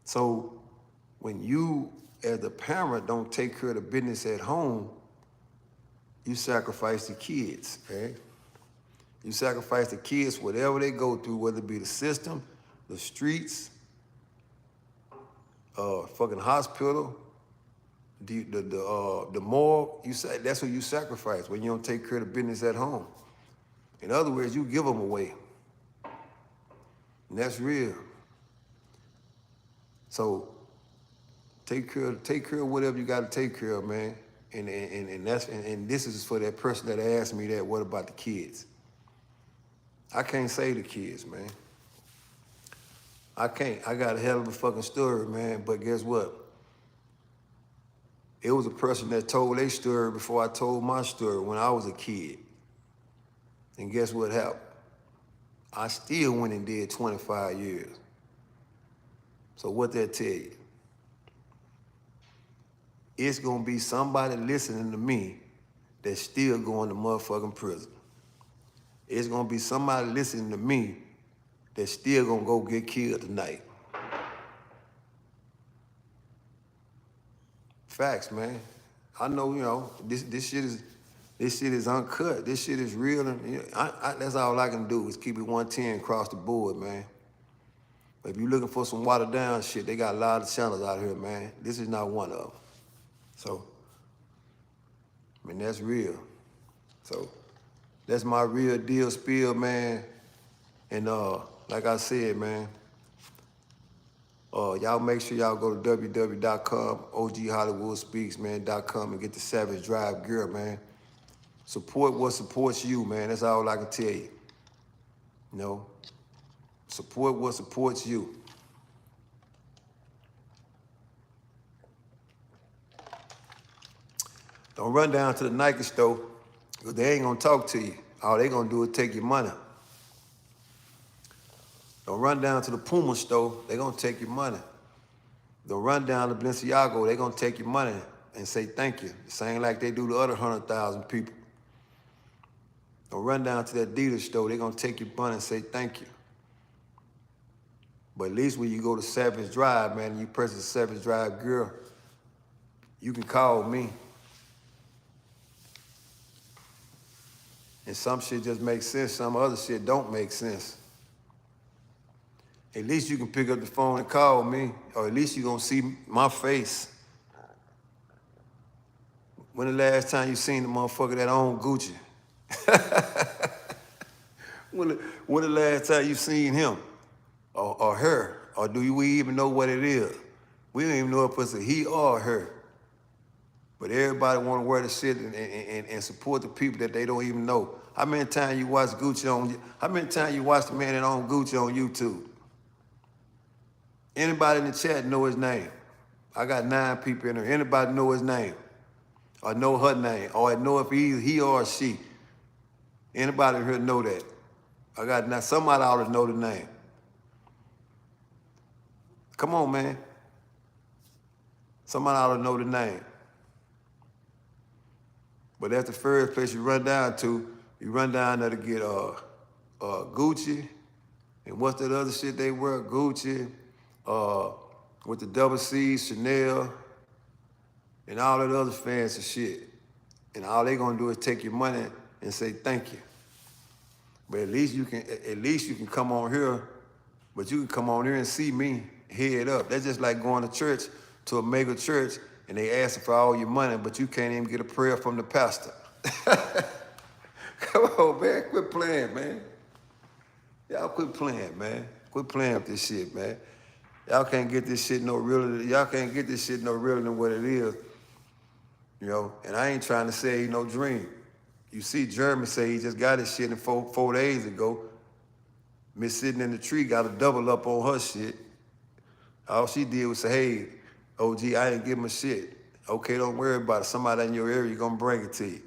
So when you, as the parent, don't take care of the business at home, you sacrifice the kids, okay? You sacrifice the kids, whatever they go through, whether it be the system, the streets, fucking hospital, the morgue. That's what you sacrifice when you don't take care of the business at home. In other words, you give them away. And that's real. So take care of whatever you got to take care of, man. And this is for that person that asked me that, what about the kids? I can't say the kids, man. I can't. I got a hell of a fucking story, man. But guess what? It was a person that told their story before I told my story when I was a kid. And guess what happened? I still went and did 25 years. So what that tell you? It's gonna be somebody listening to me that's still going to motherfucking prison. It's gonna be somebody listening to me that's still gonna go get killed tonight. Facts, man. I know, this shit is uncut. This shit is real, and that's all I can do is keep it 110 across the board, man. But if you're looking for some watered down shit, they got a lot of channels out here, man. This is not one of them. So, I mean, that's real. So, that's my real deal spiel, man. And like I said, man, y'all make sure y'all go to www.com, OGHollywoodSpeaks.com, and get the Savage Drive gear, man. Support what supports you, man. That's all I can tell you. You know, support what supports you. Don't run down to the Nike store, because they ain't gonna talk to you. All they gonna do is take your money. Don't run down to the Puma store, they gonna take your money. Don't run down to Balenciaga, they gonna take your money and say thank you. The same like they do to other 100,000 people. Don't run down to that Adidas store, they gonna take your money and say thank you. But at least when you go to Savage Drive, man, and you purchase a Savage Drive gear, you can call me. And some shit just makes sense, some other shit don't make sense. At least you can pick up the phone and call me, or at least you gonna see my face. When the last time you seen the motherfucker that owned Gucci? When the last time you seen him or her? Or do we even know what it is? We don't even know if it's a he or a her. But everybody want to wear the shit and support the people that they don't even know. How many times you watch how many times you watch the man that owned Gucci on YouTube? Anybody in the chat know his name? I got 9 people in there. Anybody know his name? Or know her name? Or know if he or she? Anybody here know that? I got now somebody ought to know the name. Come on, man. Somebody ought to know the name. But that's the first place you run down to. You run down there to get Gucci, and what's that other shit they wear? Gucci, with the double C's, Chanel, and all that other fancy shit. And all they gonna do is take your money and say thank you. But at least you can come on here, but you can come on here and see me head up. That's just like going to church, to a mega church, and they asking for all your money, but you can't even get a prayer from the pastor. Come on, man. Quit playing, man. Y'all quit playing, man. Quit playing with this shit, man. Y'all can't get this shit no realer. Y'all can't get this shit no realer than what it is. You know, and I ain't trying to say no dream. You see Jeremy say he just got his shit in four days ago. Miss sitting in the tree got a double up on her shit. All she did was say, hey, OG, I didn't give him a shit. Okay, don't worry about it. Somebody in your area gonna bring it to you.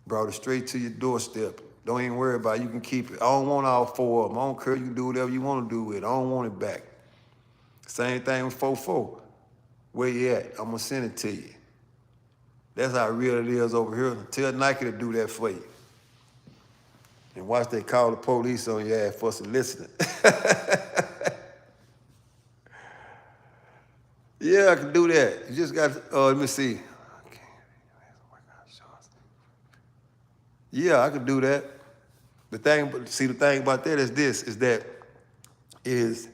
Brought it straight to your doorstep. Don't even worry about it. You can keep it. I don't want all four of them. I don't care. You can do whatever you want to do with it. I don't want it back. Same thing with 4-4. Where you at? I'm gonna send it to you. That's how real it is over here. Tell Nike to do that for you. And watch they call the police on your ass for soliciting. Yeah, I can do that. You just got to, let me see. Yeah, I can do that. The thing about that is this, is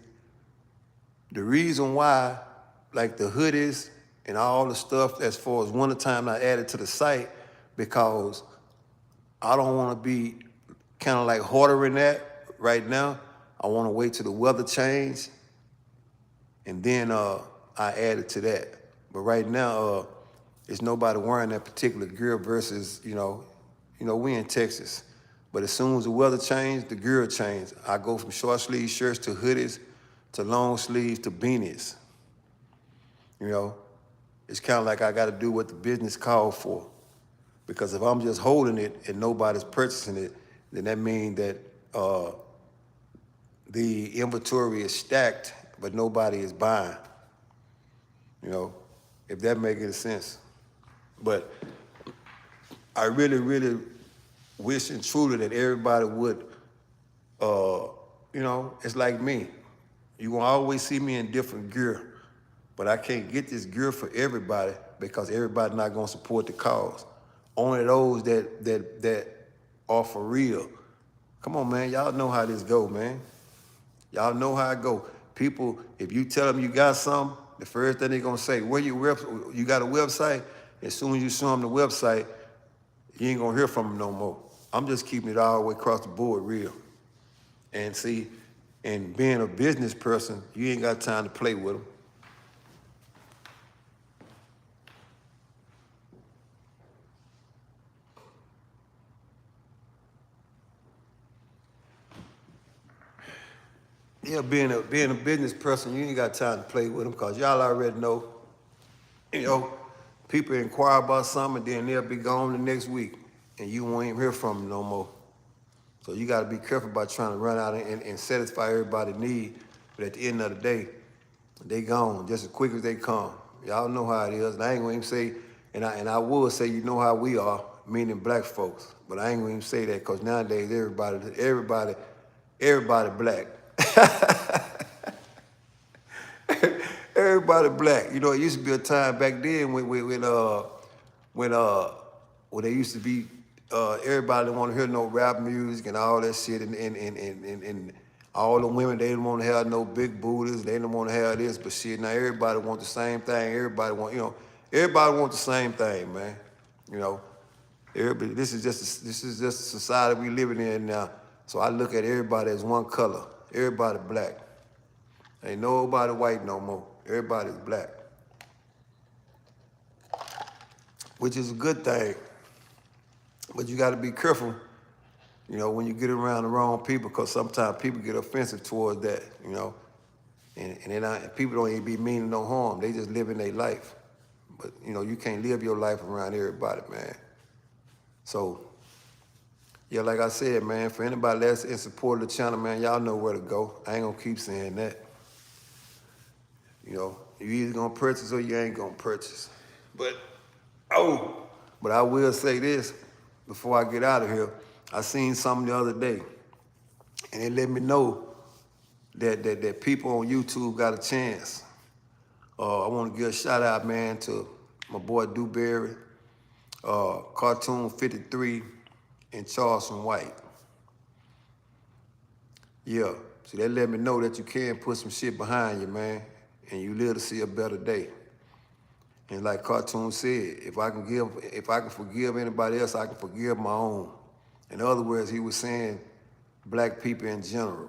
the reason why, like the hoodies and all the stuff as far as wintertime I added to the site, because I don't want to be kind of like hoarding that right now. I want to wait till the weather change, and then I added to that. But right now, it's nobody wearing that particular gear versus, you know, we in Texas. But as soon as the weather changed, the gear changed. I go from short sleeve shirts to hoodies to long sleeves to beanies. You know, it's kind of like I got to do what the business called for. Because if I'm just holding it and nobody's purchasing it, then that means that the inventory is stacked, but nobody is buying. You know, if that makes any sense. But I really, really wish and truly that everybody would, you know, it's like me. You will always see me in different gear, but I can't get this gear for everybody because everybody's not gonna support the cause. Only those that are for real. Come on, man, y'all know how this go, man. Y'all know how it go. People, if you tell them you got something, the first thing they're gonna say, you got a website? As soon as you show them the website, you ain't gonna hear from them no more. I'm just keeping it all the way across the board real. And see, and being a business person, you ain't got time to play with them. Yeah, being a business person, you ain't got time to play with them because y'all already know, you know, people inquire about something and then they'll be gone the next week and you won't even hear from them no more. So you got to be careful about trying to run out and satisfy everybody's need. But at the end of the day, they gone just as quick as they come. Y'all know how it is. And I ain't gonna even say, and I will say, you know how we are, meaning black folks. But I ain't gonna even say that because nowadays everybody black. Everybody black. You know, it used to be a time back then when they used to be everybody didn't want to hear no rap music and all that shit and all the women, they didn't want to have no big booties, they didn't want to have this, but shit, now everybody want the same thing. Everybody want the same thing, man. You know, everybody. This is just the society we living in now. So I look at everybody as one color. Everybody black. Ain't nobody white no more. Everybody's black, which is a good thing. But you got to be careful, you know, when you get around the wrong people, because sometimes people get offensive towards that, you know, and people don't even be meaning no harm. They just living their life. But, you know, you can't live your life around everybody, man. So, yeah, like I said, man, for anybody that's in support of the channel, man, y'all know where to go. I ain't going to keep saying that. You know, you either going to purchase or you ain't going to purchase. But I will say this before I get out of here. I seen something the other day, and it let me know that people on YouTube got a chance. I want to give a shout out, man, to my boy Dewberry, Cartoon 53, and Charleston White. Yeah, so that let me know that you can put some shit behind you, man. and you live to see a better day. And like Cartoon said, if I can forgive anybody else, I can forgive my own. In other words, he was saying black people in general.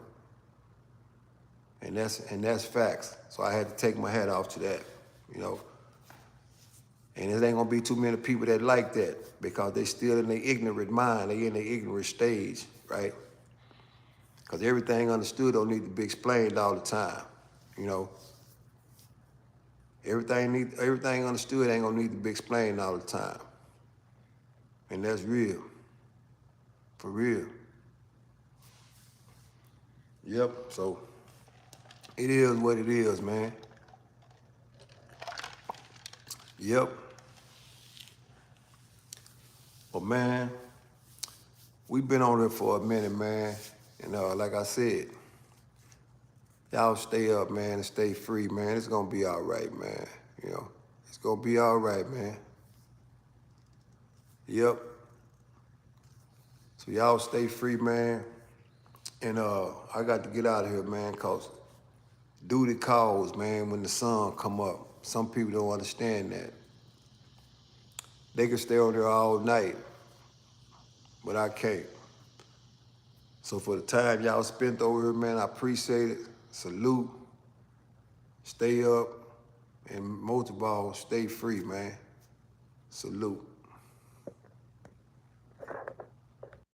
And that's facts. So I had to take my hat off to that, you know. And it ain't gonna be too many people that like that because they still in their ignorant mind, they in their ignorant stage, right? Because everything understood don't need to be explained all the time, you know. Everything understood ain't gonna need to be explained all the time. And that's real. For real. Yep, so it is what it is, man. Yep. But man, we've been on it for a minute, man. And like I said, y'all stay up, man, and stay free, man. It's gonna be all right, man. You know, it's gonna be all right, man. Yep. So y'all stay free, man. And I got to get out of here, man, cause duty calls, man, when the sun come up. Some people don't understand that. They can stay on there all night, but I can't. So for the time y'all spent over here, man, I appreciate it. Salute. Stay up. And most of all, stay free, man. Salute.